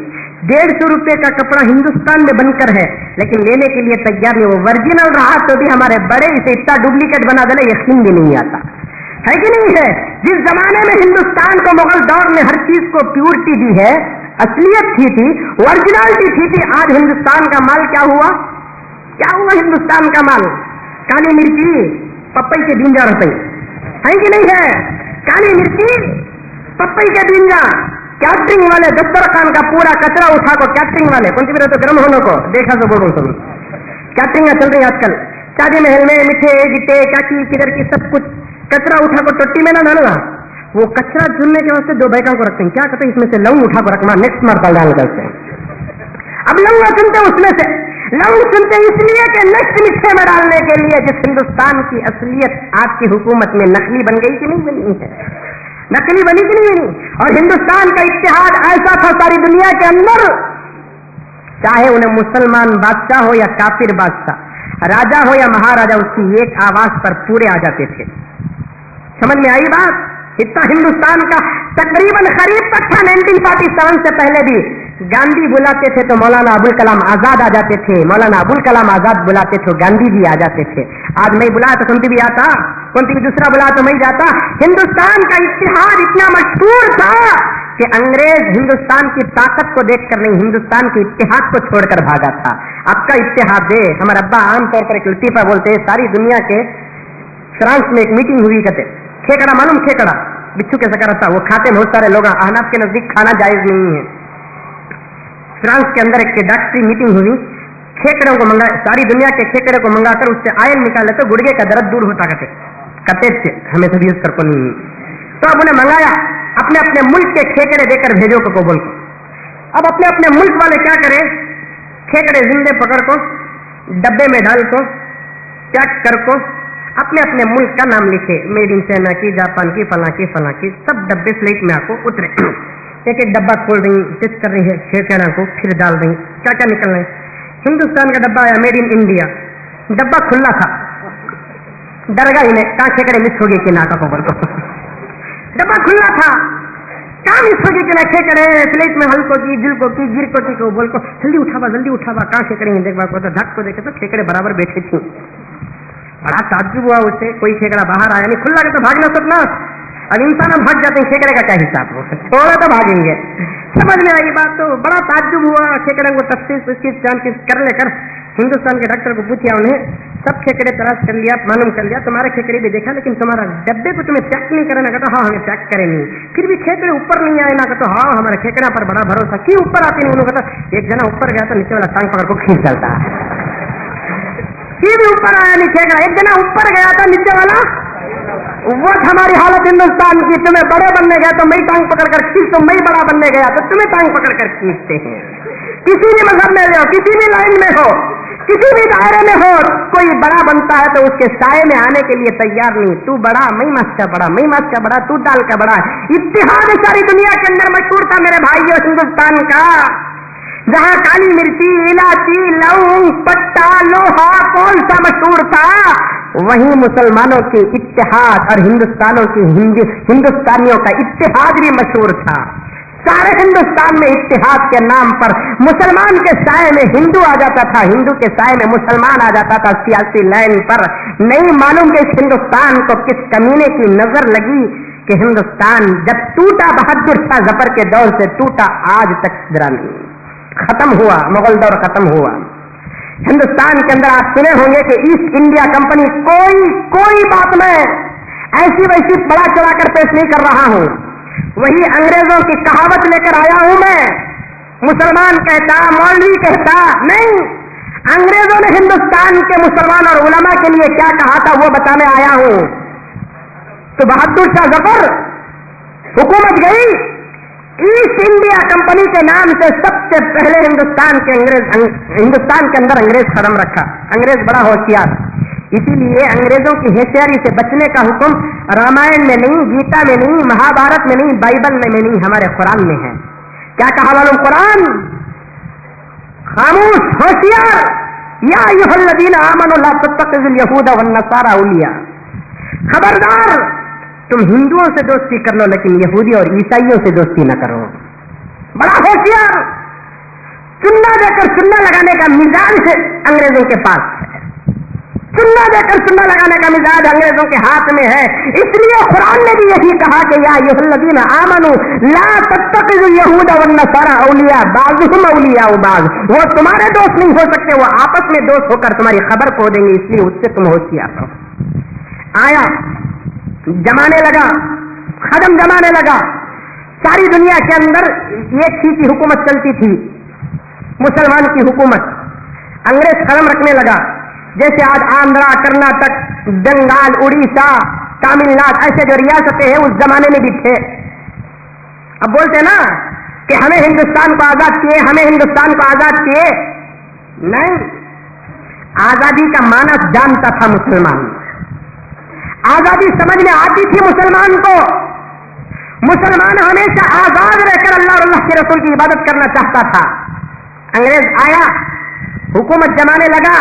150 रुपए का कपड़ा हिंदुस्तान में बनकर है, लेकिन लेने के लिए तैयार नहीं। वो ओरिजिनल रहा तो भी हमारे बड़े इसे इतना डुप्लीकेट बना देना यकीन भी नहीं आता है कि नहीं है। जिस जमाने में हिंदुस्तान को मुगल दौर ने हर चीज को प्योरिटी दी है, असलियत थी, ओरिजिनलिटी थी, आज हिंदुस्तान का माल क्या हुआ? क्या हुआ हिंदुस्तान का माल? काली मिर्ची, पपई के बींजा रुपए है कि नहीं है? काली मिर्ची, पपई के बींजा, कैटरिंग वाले दस्तरखान का पूरा कचरा उठा को, कैटरिंग वाले कौन सी भी तो गर्म होने को देखा तो बोलो सुनो, कैटरिंग चल रही आजकल, शादी महल में मिठे गिट्टे चाची किधर की सब कुछ कचरा उठा को टट्टी में ना डालना। वो कचरा चुनने के वास्ते 2 बैका को रखते हैं, क्या करते हैं इसमें से लौंग उठा को रखना, नेक्स्ट मरता डाल करते हैं। अब लौंग चुनते उसमें से, लौंग चुनते इसलिए कि नेक्स्ट मिठे में डालने के लिए। जिस हिंदुस्तान की असलियत आपकी हुकूमत में नकली बन गई कि नहीं बनी है? नकली बनी कि नहीं बनी? और हिंदुस्तान का इत्तेहाद ऐसा था सारी दुनिया के अंदर, चाहे उन्हें मुसलमान बादशाह हो या काफिर बादशाह, राजा हो या महाराजा, उसकी एक आवाज पर पूरे आ जाते थे। समझ में आई बात? इतना हिंदुस्तान का तकरीबन करीब तक था 1947 से पहले भी। गांधी बुलाते थे तो मौलाना अबुल कलाम आजाद आ जाते थे, मौलाना अबुल कलाम आजाद बुलाते थे गांधी जी आ जाते थे। आज मैं बुलाया तो कौन भी आता, कौन भी दूसरा बुला तो मैं जाता। हिंदुस्तान का इत्तेहाद इतना मशहूर था कि अंग्रेज हिंदुस्तान की ताकत को देखकर नहीं, हिंदुस्तान के इत्तेहाद को छोड़कर भागा था। आपका इत्तेहाद दे। हमारे अब्बा आमतौर पर एक लतीफा बोलते हैं, सारी दुनिया के फ्रांस में एक मीटिंग हुई, कहते खेकड़ा मालूम, खेकड़ा बिच्छू कैसे करता, वो खाते बहुत सारे लोग, अहनाफ के नजदीक खाना जायज नहीं है। फ्रांस के अंदर एक डॉक्टरी मीटिंग हुई, खेकड़ों को मंगा, सारी दुनिया के खेकड़े को मंगाकर उससे आयल निकाले तो गुड़गे का दर्द दूर होता कहते थे, हमें तो यूज कर को नहीं। तो अब उन्हें मंगाया, अपने अपने मुल्क के खेकड़े देकर भेजो को बोल को। अब अपने अपने मुल्क वाले क्या करें, खेकड़े जिंदे पकड़ को डब्बे में डाल को पैक कर को अपने अपने मुल्क का नाम लिखे, मेड इन चाइना की, जापान की, फला की, सब डब्बे फ्लाइट में आपको उतरे। एक एक डब्बा खोल रही, टेस्ट कर रही है खेकड़ा को, फिर डाल रही, क्या क्या निकल रहा है। हिंदुस्तान का डब्बा आया, मेड इन इंडिया, डब्बा खुला था, डर गई ने कहा खेकड़े मिस हो गए कि ना का बोल को डब्बा खुला था, कहा मिस हो गए कि ना खेकड़े फ्लाइट में हल्को की, दिल को की, गिर को बोल को जल्दी उठावा कहाँ खेकड़े हैं, देख बात धक को देखे तो खेकड़े बराबर बैठे थी। बड़ा ताज्जुब हुआ उससे, कोई खेकड़ा बाहर आया नहीं, खुला के तो भागना सब ना। अब इंसान हम भाग जाते हैं, खेकड़े का क्या हिसाब हो, थोड़ा तो भागेंगे। समझ में आई बात? तो बड़ा ताज्जुब हुआ, खेकड़े को तफ्तीश जांच कर लेकर हिंदुस्तान के डॉक्टर को पूछा, उन्हें सब खेकड़े तलाश कर लिया, मालूम कर लिया, तुम्हारे खेकड़े भी देखा, लेकिन तुम्हारा डब्बे को तुम्हें चेक नहीं करना। कहता हाँ हमें चेक करे नहीं, फिर भी खेकड़े ऊपर नहीं आए ना। कहता हाँ हमारे खेकड़ा पर बड़ा भरोसा, क्यों ऊपर आते नहीं? उन्होंने कहता एक जना ऊपर गया तो नीचे वाला टांग पकड़ को खींच चलता है, फिर भी ऊपर आया नहीं खेकड़ा। एक जना ऊपर गया था, नीचे वाला वो हमारी हालत हिंदुस्तान की, तुम्हें बड़े बनने गया तो मैं टांग पकड़ कर खींच, तो मैं बड़ा बनने गया तो तुम्हें टांग पकड़ कर खींचते हैं। किसी भी मजहब में हो, किसी भी लाइन में हो, किसी भी दायरे में हो, कोई बड़ा बनता है तो उसके साये में आने के लिए तैयार नहीं। तू बड़ा, मैं मास का बड़ा, मैं मास का बड़ा, तू दाल का बड़ा। इत्तेहाद सारी दुनिया के अंदर मशहूर था मेरे भाइयों हिंदुस्तान का, जहां काली मिर्ची, इलायची, लौंग, पट्टा, लोहा, कौन सा मशहूर था, वहीं मुसलमानों के इत्तेहाद और हिंदुस्तानियों का इत्तेहाद भी मशहूर था। सारे हिंदुस्तान में इत्तेहाद के नाम पर मुसलमान के साये में हिंदू आ जाता था, हिंदू के साये में मुसलमान आ जाता था सियासी लाइन पर। नहीं मालूम कि इस हिंदुस्तान को किस कमीने की नजर लगी कि हिंदुस्तान जब टूटा, बहादुर शाह जफर के दौर से टूटा, आज तक सुधरा नहीं, खत्म हुआ, मुगल दौर खत्म हुआ। हिंदुस्तान के अंदर आप सुने होंगे कि ईस्ट इंडिया कंपनी कोई बात मैं ऐसी वैसी बड़ा चढ़ा कर पेश नहीं कर रहा हूं, वही अंग्रेजों की कहावत लेकर आया हूं मैं। मुसलमान कहता, मौलवी कहता नहीं, अंग्रेजों ने हिंदुस्तान के मुसलमान और उलमा के लिए क्या कहा था वो बताने आया हूं। तो बहादुर शाह जफर हुकूमत गई, ईस्ट इंडिया कंपनी के नाम से सबसे पहले हिंदुस्तान के अंदर अंग्रेज कदम रखा। अंग्रेज बड़ा होशियार, इसीलिए अंग्रेजों की होशियारी से बचने का हुक्म रामायण में नहीं, गीता में नहीं, महाभारत में नहीं, बाइबल में नहीं, हमारे कुरान में है। क्या कहा मालूम? कुरान, खामोश, होशियार, या अय्युहल्लज़ीना आमनू ला तत्तखिज़ुल यहूदा वन नसारा औलिया, खबरदार तुम हिंदुओं से दोस्ती कर लो लेकिन यहूदी और ईसाइयों से दोस्ती न करो। बड़ा होशियार, चुन्ना देकर चुन्ना लगाने का मिजाज अंग्रेजों के पास है, चुन्ना देकर चुन्ना लगाने का मिजाज अंग्रेजों के हाथ में है। इसलिए कुरान ने भी यही कहा कि या अय्युहल्लज़ीना आमनू ला तत्तखिज़ुल यहूदा वन नसारा औलिया बाज़ुहुम औलिया बाज़, वो तुम्हारे दोस्त नहीं हो सकते, वो आपस में दोस्त होकर तुम्हारी खबर खो देंगे, इसलिए उससे तुम होशियार रहो। आया, जमाने लगा, खत्म जमाने लगा। सारी दुनिया के अंदर एक ही की हुकूमत चलती थी, मुसलमान की हुकूमत। अंग्रेज कदम रखने लगा, जैसे आज आंध्रा, कर्नाटक, बंगाल, उड़ीसा, तमिलनाडु, ऐसे जो रियासतें हैं उस जमाने में भी थे। अब बोलते ना कि हमें हिंदुस्तान को आजाद किए, हमें हिंदुस्तान को आजाद किए। नहीं, आजादी का मानस जानता था मुसलमान, आजादी समझ में आती थी मुसलमान को। मुसलमान हमेशा आजाद रहकर अल्लाह और अल्लाह के रसूल की इबादत करना चाहता था। अंग्रेज आया, हुकूमत जमाने लगा,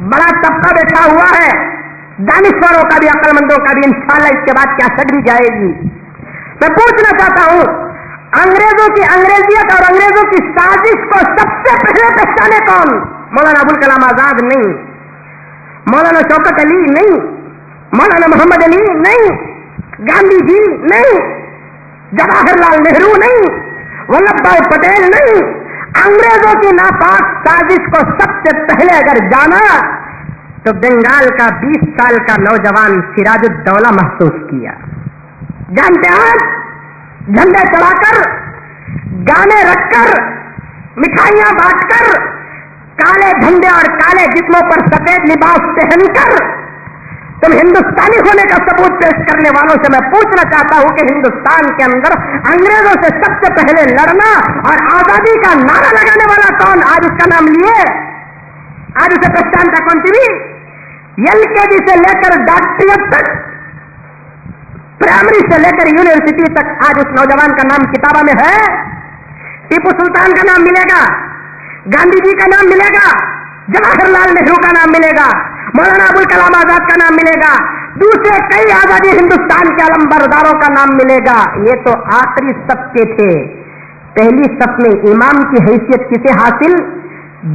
बड़ा तबका बैठा हुआ है, दानिश्वरों का भी, अक्लमंदों का भी, इंशाअल्लाह इसके बाद क्या सद भी जाएगी। मैं पूछना चाहता हूं, अंग्रेजों की अंग्रेजियत और अंग्रेजों की साजिश को सबसे पहले पहचाने कौन? मौलाना अबुल कलाम आजाद नहीं, मौलाना शौकत अली नहीं, मौलाना मोहम्मद अली नहीं, गांधी जी नहीं, जवाहरलाल नेहरू नहीं, वल्लभ भाई पटेल नहीं। अंग्रेजों की नापाक साजिश को सबसे पहले अगर जाना तो बंगाल का 20 साल का नौजवान सिराजुद्दौला महसूस किया। जानते हैं, झंडे चढ़ाकर, गाने रखकर, मिठाइयां बांटकर, काले झंडे और काले जिस्मों पर सफेद लिबास पहनकर तुम हिंदुस्तानी होने का सबूत पेश करने वालों से मैं पूछना चाहता हूं कि हिंदुस्तान के अंदर अंग्रेजों से सबसे पहले लड़ना और आजादी का नारा लगाने वाला कौन? आज उसका नाम लिए, आज उसे पहचानता कौन? टीवी एलकेजी से लेकर डॉक्टरेट तक, प्राइमरी से लेकर यूनिवर्सिटी तक आज उस नौजवान का नाम किताबा में है। टीपू सुल्तान का नाम मिलेगा, गांधी जी का नाम मिलेगा, जवाहरलाल नेहरू का नाम मिलेगा, मौलाना अबुल कलाम आजाद का नाम मिलेगा, दूसरे कई आजादी हिंदुस्तान के अलमबरदारों का नाम मिलेगा। ये तो आखिरी सफ के थे। पहली सफ में इमाम की हैसियत किसे हासिल?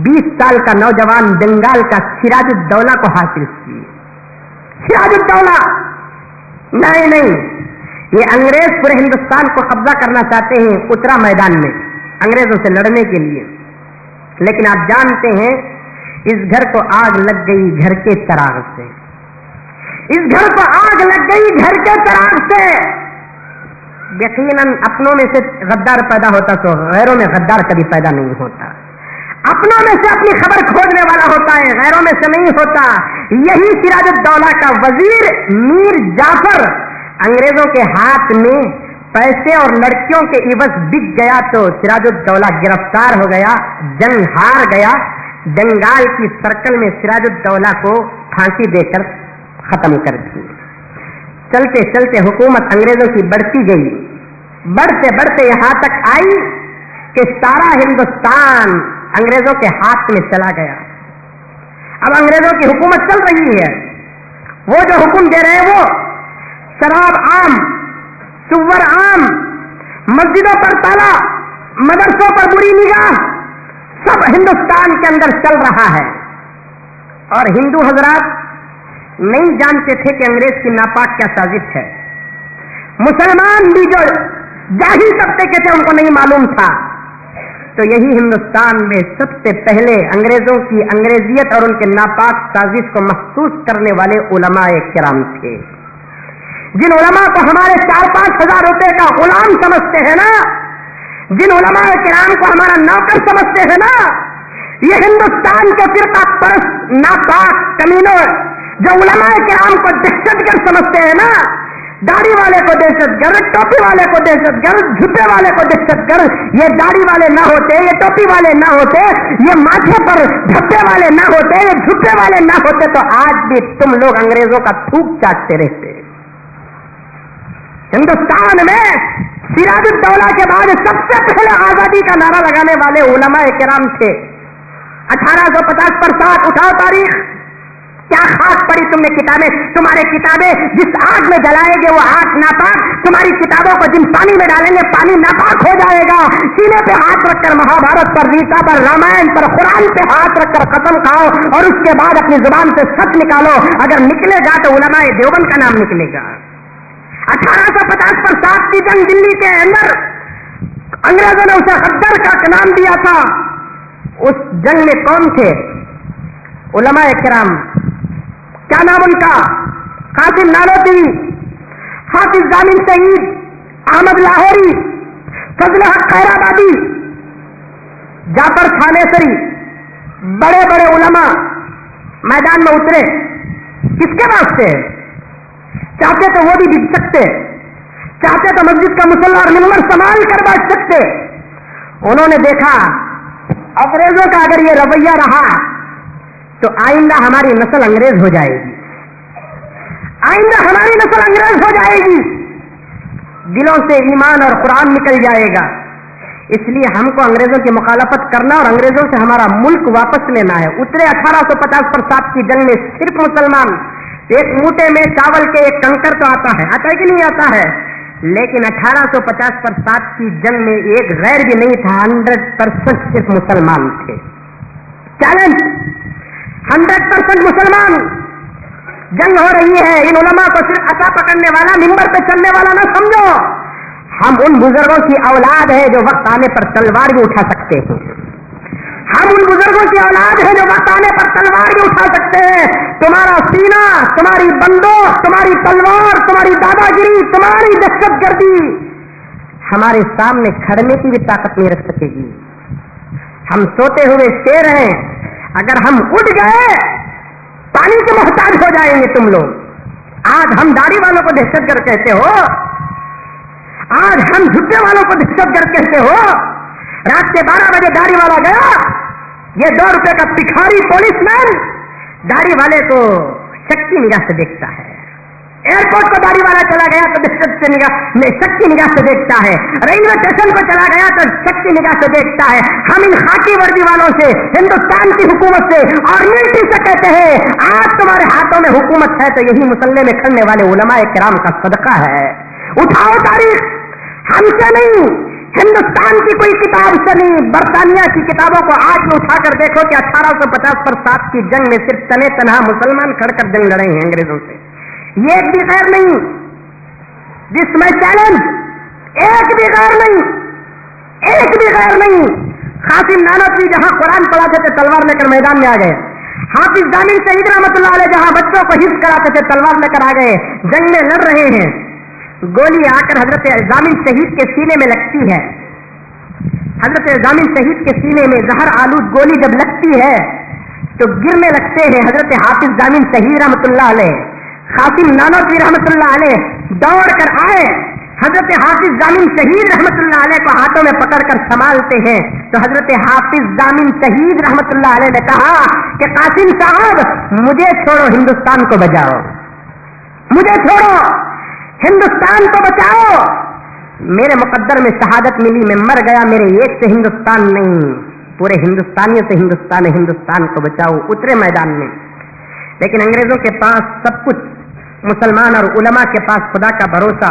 20 साल का नौजवान बंगाल का सिराजुद्दौला को हासिल की। सिराजुद्दौला नहीं, ये अंग्रेज पूरे हिंदुस्तान को कब्जा करना चाहते हैं, उतरा मैदान में अंग्रेजों से लड़ने के लिए। लेकिन आप जानते हैं इस घर को आग लग गई घर के चराग से, इस घर को आग लग गई घर के चराग से। यकीनन अपनों में से गद्दार पैदा होता तो गैरों में गद्दार कभी पैदा नहीं होता। अपनों में से अपनी खबर खोजने वाला होता है, गैरों में से नहीं होता। यही सिराजुद्दौला का वजीर मीर जाफर अंग्रेजों के हाथ में पैसे और लड़कियों के इवज बिक गया तो सिराजुद्दौला गिरफ्तार हो गया, जंग हार गया। बंगाल की सर्कल में सिराजुद्दौला को फांसी देकर खत्म कर दी। चलते चलते हुकूमत अंग्रेजों की बढ़ती गई, बढ़ते बढ़ते यहां तक आई कि सारा हिंदुस्तान अंग्रेजों के हाथ में चला गया। अब अंग्रेजों की हुकूमत चल रही है, वो जो हुक्म दे रहे हैं वो शराब आम, सुअर आम, मस्जिदों पर ताला, मदरसों पर बुरी निगाह, सब हिंदुस्तान के अंदर चल रहा है। और हिंदू हजरात नहीं जानते थे कि अंग्रेज की नापाक क्या साजिश है। मुसलमान भी जो जाहिल तबके के थे उनको नहीं मालूम था تو یہی ہندوستان میں سب سے پہلے انگریزوں کی انگریزیت اور ان کے ناپاک سازش کو محسوس کرنے والے علماء کرام تھے. جن علماء کو ہمارے 4-5 ہزار روپے کا غلام سمجھتے ہیں نا، جن علماء کرام کو ہمارا نوکر سمجھتے ہیں نا، یہ ہندوستان کے فرقہ پرست ناپاک کمینوں جو علماء کرام کو دہشت گرد سمجھتے ہیں نا، داڑھی والے کو دہشت گرد، ٹوپی والے کو دہشت گرد، جھپے والے کو دہشت گرد. یہ داڑھی والے نہ ہوتے، یہ ٹوپی والے نہ ہوتے، یہ ماتھے پر جھپے والے نہ ہوتے، یہ جھپے والے نہ ہوتے تو آج بھی تم لوگ انگریزوں کا تھوک چاٹتے رہتے. ہندوستان میں سراج الدولہ کے بعد سب سے پہلے آزادی کا نعرہ لگانے والے علماء کرام تھے. 1850 پر 7 اٹھاؤ تاریخ. کیا خاص پڑی تم نے کتابیں؟ تمہارے کتابیں جس آگ میں جلائے گے وہ آگ ناپاک، تمہاری کتابوں کو جن پانی میں ڈالیں گے پانی ناپاک ہو جائے گا. سینے پہ ہاتھ رکھ کر مہابھارت پر، گیتا پر، رامائن پر، قرآن پہ ہاتھ رکھ کر ختم کھاؤ اور اس کے بعد اپنی زبان سے سچ نکالو. اگر نکلے گا تو علماء دیوبند کا نام نکلے گا. 1850 پر 7 کی جنگ دلی کے اندر انگریزوں نے اسے غدر کا نام دیا تھا. اس جنگ میں کون تھے؟ علماء کرام. کیا نام ان کا؟ قاسم نانوتوی، حافظ ضامن شہید، احمد لاہوری، فضل حق خیرآبادی، جعفر تھانیسری. بڑے بڑے علماء میدان میں اترے. کس کے واسطے؟ چاہتے تو وہ بھی بک سکتے، چاہتے تو مسجد کا مصلی اور منبر سنبھال کر بیٹھ سکتے. انہوں نے دیکھا انگریزوں کا اگر یہ رویہ رہا تو آئندہ ہماری نسل انگریز ہو جائے گی، آئندہ ہماری نسل انگریز ہو جائے گی، دلوں سے ایمان اور قرآن نکل جائے گا. اس لیے ہم کو انگریزوں کی مخالفت کرنا اور انگریزوں سے ہمارا ملک واپس لینا ہے. اترے 1850 پر 7 کی جنگ میں صرف مسلمان. ایک موٹے میں چاول کے ایک کنکر تو آتا ہے کہ نہیں آتا ہے، لیکن 1850 پر 7 کی جنگ میں ایک غیر بھی نہیں تھا. 100% صرف مسلمان تھے. چیلنج 100% مسلمان. جنگ ہو رہی ہے. ان علماء کو صرف عصا پکڑنے والا، منبر پہ چلنے والا نہ سمجھو. ہم ان بزرگوں کی اولاد ہے جو وقت آنے پر تلوار بھی اٹھا سکتے ہیں. ہم ان بزرگوں کی اولاد ہے جو وقت آنے پر تلوار بھی اٹھا سکتے ہیں. تمہارا سینہ، تمہاری بندوق، تمہاری تلوار، تمہاری دادا گیری، تمہاری دہشت گردی ہمارے سامنے کھڑنے کی بھی طاقت نہیں رکھ سکے گی. ہم سوتے ہوئے شیر ہیں، اگر ہم اٹھ گئے پانی کے محتاج ہو جائیں گے تم لوگ. آج ہم داڑھی والوں کو دہشت گرد کہتے ہو، آج ہم جھٹے والوں کو دہشت گرد کہتے ہو. رات کے 12 بجے داڑھی والا گیا، یہ 2 روپے کا بھکاری پولیس مین داڑھی والے کو شک کی نگاہ سے دیکھتا ہے. ایئرپورٹ کو داڑھی والا چلا گیا تو دہشت سے شک کی نگاہ سے دیکھتا ہے. ریلوے اسٹیشن کو چلا گیا تو شک کی نگاہ سے دیکھتا ہے. ہم ان خاکی وردی والوں سے، ہندوستان کی حکومت سے اور ملٹری سے کہتے ہیں آج تمہارے ہاتھوں میں حکومت ہے تو یہی مسلح میں کھڑنے والے علماء کرام کا صدقہ ہے. اٹھاؤ تاریخ. ہم سے نہیں، ہندوستان کی کوئی کتاب سے نہیں، برطانیہ کی کتابوں کو آج میں اٹھا کر دیکھو کہ 1850 پر 7 کی جنگ میں صرف تنے تنہا مسلمان کھڑ کر جنگ لڑے ہیں انگریزوں سے. یہ ایک بھی غیر نہیں. جس میں چیلنج ایک بھی غیر نہیں، ایک بھی غیر نہیں. قاسم نانوتوی جہاں قرآن پڑھاتے تھے تلوار لے کر میدان میں آ گئے. حافظ ضامن شہید رحمۃ اللہ علیہ جہاں بچوں کو حفظ کراتے تھے تلوار لے کر آ گئے. جنگ میں لڑ رہے ہیں، گولی آ کر حضرت ضامن شہید کے سینے میں لگتی ہے. حضرت ضامن شہید کے سینے میں زہر آلود گولی جب لگتی ہے تو گرنے لگتے ہیں. حضرت حافظ ضامن شہید رحمۃ اللہ علیہ، قاسم نانوتوی رحمۃ اللہ علیہ دوڑ کر آئے. حضرت حافظ ضامن شہید رحمۃ اللہ علیہ کو ہاتھوں میں پکڑ کر سنبھالتے ہیں تو حضرت حافظ ضامن شہید رحمۃ اللہ علیہ نے کہا کہ قاسم صاحب مجھے چھوڑو، ہندوستان کو بچاؤ، مجھے چھوڑو، ہندوستان کو بچاؤ. میرے مقدر میں شہادت ملی، میں مر گیا، میرے ایک سے ہندوستان نہیں، پورے ہندوستانیوں سے ہندوستان کو بچاؤ. اترے میدان میں. لیکن انگریزوں کے پاس سب کچھ، مسلمان اور علماء کے پاس خدا کا بھروسہ.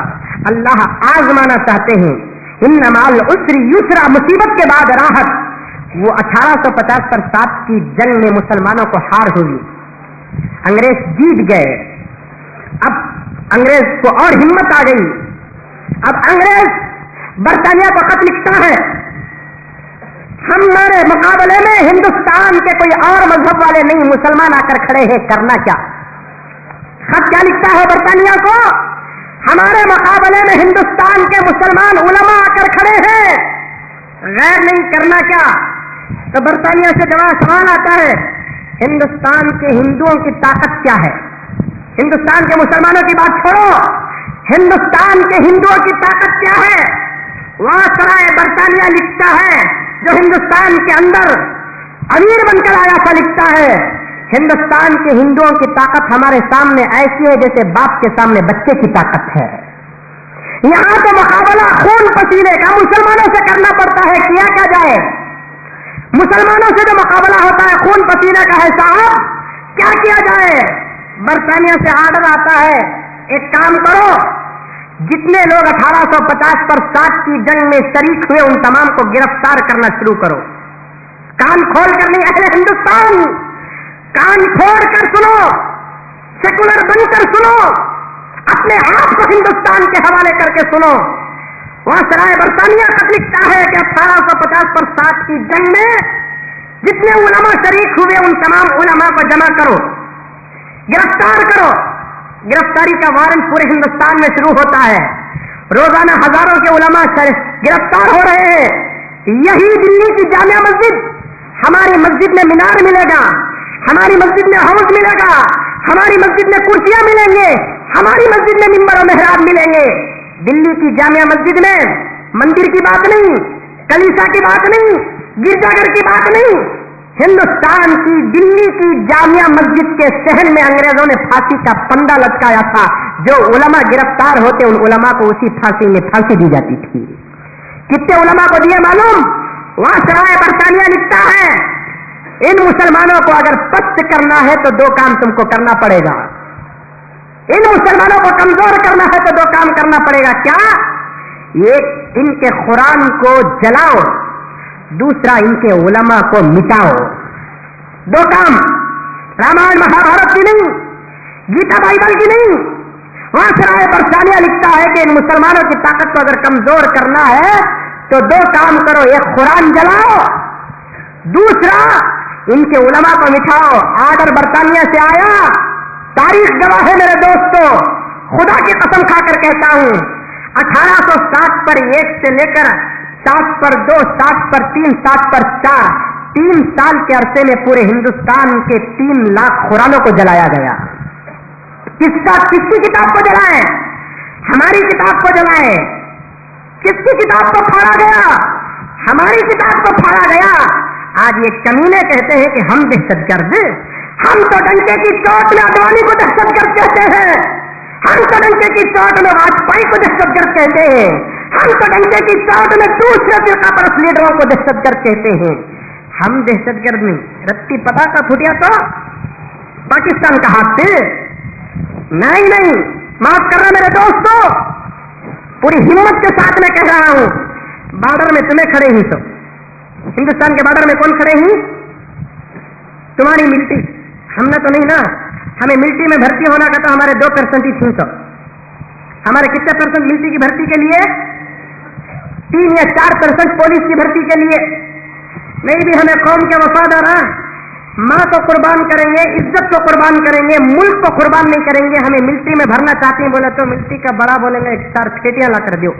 اللہ آزمانا چاہتے ہیں. ان مع العسر یسرا، مصیبت کے بعد راحت. وہ 1850 پر 7 کی جنگ میں مسلمانوں کو ہار ہوئی، انگریز جیت گئے. اب انگریز کو اور ہمت آ گئی. اب انگریز برطانیہ کو خط لکھتا ہے، हमारे मुकाबले में हिंदुस्तान के कोई और मजहब वाले नहीं, मुसलमान आकर खड़े हैं, करना क्या? खत क्या लिखता है बरतानिया को? हमारे मुकाबले में हिंदुस्तान के मुसलमान उलमा आकर खड़े हैं, गैर नहीं, करना क्या? तो बरतानिया से जवाब सवाल आता है, हिंदुस्तान के हिंदुओं की ताकत क्या है? हिंदुस्तान के मुसलमानों की बात छोड़ो, हिंदुस्तान के हिंदुओं की ताकत क्या है? वासराय बरतानिया लिखता है, जो हिंदुस्तान के अंदर अमीर बनकर आया था, लिखता है, हिंदुस्तान के हिंदुओं की ताकत हमारे सामने ऐसी है जैसे बाप के सामने बच्चे की ताकत है। यहां तो मुकाबला खून पसीने का मुसलमानों से करना पड़ता है, किया क्या जाए? मुसलमानों से जो मुकाबला होता है खून पसीने का है, साहब क्या किया जाए? बरतानिया से आर्डर आता है, एक काम करो, जितने लोग 1850 पर 60 की जंग में शरीक हुए उन तमाम को गिरफ्तार करना शुरू करो। कान खोल कर नहीं, अहले हिंदुस्तान कान खोल कर सुनो, सेकुलर बनकर सुनो, अपने आप को हिंदुस्तान के हवाले करके सुनो। वहां सराय बरतानिया तक लिखता है कि 1850 पर 60 की जंग में जितने उलमा शरीक हुए उन तमाम उलमा को जमा करो, गिरफ्तार करो। गिरफ्तारी का वारंट पूरे हिंदुस्तान में शुरू होता है, रोजाना हजारों के उलमा गिरफ्तार हो रहे हैं। यही दिल्ली की जामिया मस्जिद, हमारी मस्जिद में मीनार मिलेगा, हमारी मस्जिद में हाउस मिलेगा, हमारी मस्जिद में कुर्सियां मिलेंगे, हमारी मस्जिद में मिंबर और मेहराब मिलेंगे। दिल्ली की जामिया मस्जिद में मंदिर की बात नहीं, कलीसा की बात नहीं, गिरजाघर की बात नहीं, हिंदुस्तान की दिल्ली की जामिया मस्जिद के सहन में अंग्रेजों ने फांसी का फंदा लटकाया था। जो उलमा गिरफ्तार होते उन उलमा को उसी फांसी में फांसी दी जाती थी। कितने उलमा को दिए मालूम? वहां सराय बरतानिया लिखता है, इन मुसलमानों को अगर पस्त करना है तो दो काम तुमको करना पड़ेगा। इन मुसलमानों को कमजोर करना है तो दो काम करना पड़ेगा। क्या? एक, इनके कुरान को जलाओ, दूसरा इनके उलमा को मिटाओ। दो काम, रामायण महाभारत की नहीं, गीता बाइबल की नहीं। वहां सराय बरतानिया लिखता है कि इन मुसलमानों की ताकत को अगर कमजोर करना है तो दो काम करो, एक कुरान जलाओ, दूसरा इनके उलमा को मिटाओ। आर्डर बरतानिया से आया, तारीख गवाह है मेरे दोस्तों, खुदा की कसम खाकर कहता हूं, 1860 पर 1 से लेकर 60 पर 2, 60 पर 3, 60 पर 4, 3 साल के अरसे में पूरे हिंदुस्तान के 3 लाख कुरानों को जलाया गया। किसकी किताब को जलाए? हमारी किताब को जलाए। किसकी किताब को फाड़ा गया? हमारी किताब को फाड़ा गया। आज ये कमीने कहते हैं कि हम दहशतगर्द, हम तो डंके की चोट में अडवाणी को दहशतगर्द कहते हैं, हम तो डंके की चोट में वाजपेयी को दहशतगर्द कहते हैं, हम तो डंके की चोट में दूसरे फिरका परस्त लीडरों को दहशतगर्द कहते हैं। हम दहशतगर्द नहीं। रत्ती पता का फुटिया तो पाकिस्तान का हाथ से नहीं, माफ करना मेरे दोस्तों, पूरी हिम्मत के साथ मैं कह रहा हूं, बॉर्डर में तुम्हें खड़े ही तो हिंदुस्तान के बॉर्डर में कौन खड़े ही? तुम्हारी मिलिट्री। हमने तो नहीं ना, हमें मिलिट्री में भर्ती होना का तो हमारे 2% ही थी। तो हमारे कितने परसेंट मिलिट्री की भर्ती के लिए? 3 या 4% पुलिस की भर्ती के लिए। नहीं भी हमें कौम के वफादार, माँ को कुर्बान करेंगे, इज्जत को कुर्बान करेंगे, मुल्क को कुर्बान नहीं करेंगे। हमें मिलिट्री में भरना चाहते हैं, बोले तो मिलिट्री का बड़ा बोलेंगे 4 फेटियां ला कर दो,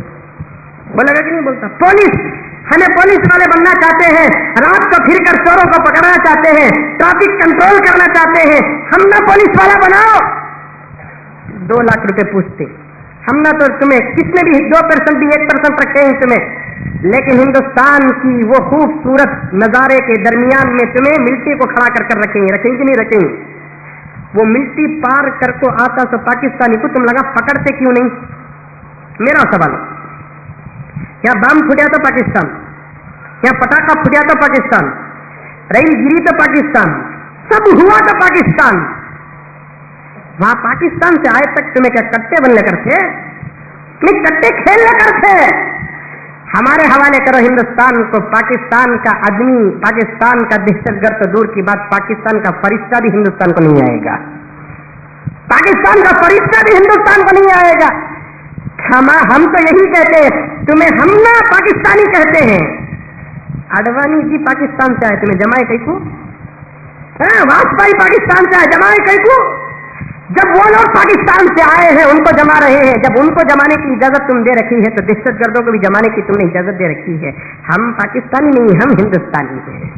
बोलेगा कि नहीं बोलता। पुलिस, हमें पुलिस वाले बनना चाहते हैं, रात को फिर कर चोरों को पकड़ना चाहते हैं, ट्रैफिक कंट्रोल करना चाहते हैं, हम ना पुलिस वाला बनाओ। 2 लाख रुपए पूछते, हम ना तो तुम्हें किसने भी 2% भी 1% रखे हैं तुम्हें, लेकिन हिंदुस्तान की वो खूबसूरत नजारे के दरमियान में तुम्हें मिलिट्री को खड़ा कर रखेंगे कि नहीं रखेंगे? वो मिलिट्री पार कर को आता तो पाकिस्तानी को तुम लगा पकड़ते क्यों नहीं? मेरा सवाल, यहाँ बम फुटिया तो पाकिस्तान, यहाँ पटाखा फुटिया तो पाकिस्तान, रेल गिरी तो पाकिस्तान, सब हुआ तो पाकिस्तान। वहां पाकिस्तान से आए तक तुम्हें क्या कट्टे बनने करते? तुम्हें कट्टे खेलने करते? हमारे हवाले करो हिंदुस्तान को। पाकिस्तान का आदमी, पाकिस्तान का दहशतगर्द तो दूर की बात, पाकिस्तान का फरिश्ता भी हिंदुस्तान को नहीं आएगा। पाकिस्तान का फरिश्ता भी हिंदुस्तान को नहीं आएगा। हम तो यही कहते हैं, तुम्हें हम ना पाकिस्तानी कहते हैं, आडवाणी जी पाकिस्तान से आए, तुम्हें जमाए कई को? वाजपेयी पाकिस्तान से आए, जमाए कई को? जब वो लोग पाकिस्तान से आए हैं उनको जमा रहे हैं, जब उनको जमाने की इजाजत तुम दे रखी है तो दहशतगर्दों को भी जमाने की तुमने इजाजत दे रखी है। हम पाकिस्तानी नहीं, हम हिंदुस्तानी हैं,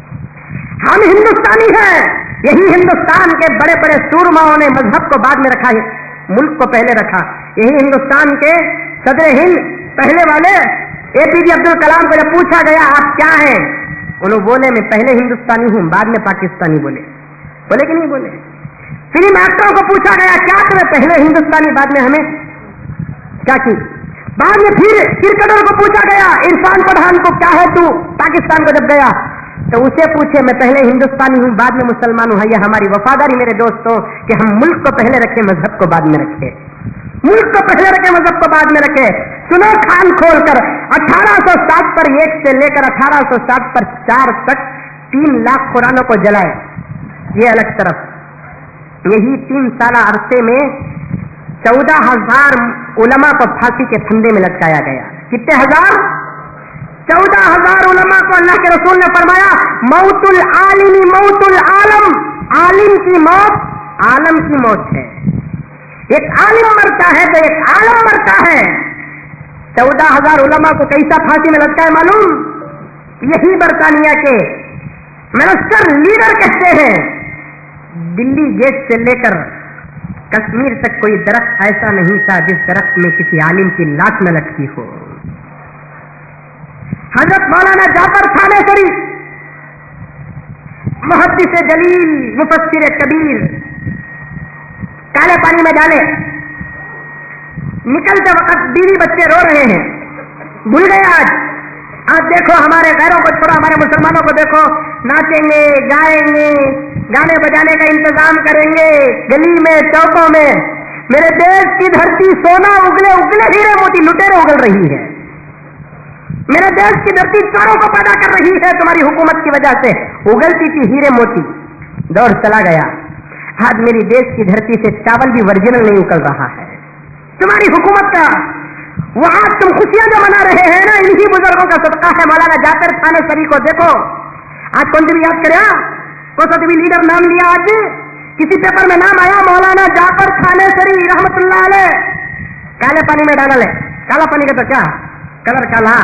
हम हिंदुस्तानी हैं। यही हिंदुस्तान के बड़े बड़े सूरमाओं ने मजहब को बाद में रखा है, मुल्क को पहले रखा। यही हिंदुस्तान के सदर हिंद पहले वाले APJ अब्दुल कलाम को जब पूछा गया आप क्या हैं, उन्होंने बोले मैं पहले हिंदुस्तानी हूं बाद में पाकिस्तानी। बोले कि नहीं बोले? फिल्म एक्टरों को पूछा गया क्या तुम्हें पहले हिंदुस्तानी बाद में हमें क्या की? बाद में फिर क्रिकेटर को पूछा गया, इरफान पठान को क्या है तू, पाकिस्तान को जब गया तो उसे पूछे मैं पहले हिंदुस्तानी हूं बाद में मुसलमान हूं। यह हमारी वफादारी मेरे दोस्तों कि हम मुल्क को पहले रखे मजहब को बाद में रखे, मुल्क को पहले रखे मजहब को बाद में रखे। सुनो खान खोलकर 1860 पर 1 से लेकर 1860 पर 4 तक 3 लाख कुरानों को जलाए, ये अलग तरफ। यही 3 साल अरसे में 14,000 उलमा को फांसी के फंदे में लटकाया गया। कितने हजार? 14,000 उलमा को अल्लाह के रसूल ने फरमाया मौतुल आलिमी मौतुल आलम, आलिम की मौत आलम की मौत है। एक आलिम मरता है तो एक आलम मरता है। 14,000 उलमा को कैसा फांसी में लटकाए मालूम? यही बरतानिया के मिनिस्टर लीडर कहते हैं दिल्ली गेट से लेकर कश्मीर तक कोई दरख्त ऐसा नहीं था जिस दरख्त में किसी आलिम की लाश न लटकी हो। हजरत मौलाना जाफर थानेसरी मुहद्दिस जलील मुफस्सिर कबीर काले पानी में डाले, निकलते वक्त बीवी बच्चे रो रहे हैं, भूल गए आज देखो हमारे गैरों को छोड़ो, हमारे मुसलमानों को देखो, नाचेंगे गाएंगे, गाने बजाने का इंतजाम करेंगे गली में चौकों में। मेरे देश की धरती सोना उगले उगले हीरे मोती लुटेरे उगल रही है। मेरे देश की धरती चोरों को पैदा कर रही है तुम्हारी हुकूमत की वजह से। उगलती थी हीरे मोती, दौर चला गया। आज मेरी देश की धरती से चावल भी ओरिजिनल नहीं उगल रहा है तुम्हारी हुकूमत का। वहां तुम खुशियां जो मना रहे हैं ना, इन्हीं बुजुर्गों का सदका है। मौलाना जाफर थानेसरी को देखो, आज कौन सी भी याद करे, कौन सा भी लीडर नाम लिया, आज किसी पेपर में नाम आया मौलाना जाफर थानेसरी रहमतुल्लाह अलैह, काले पानी में डाला ले। काला पानी का तो क्या कलर काला,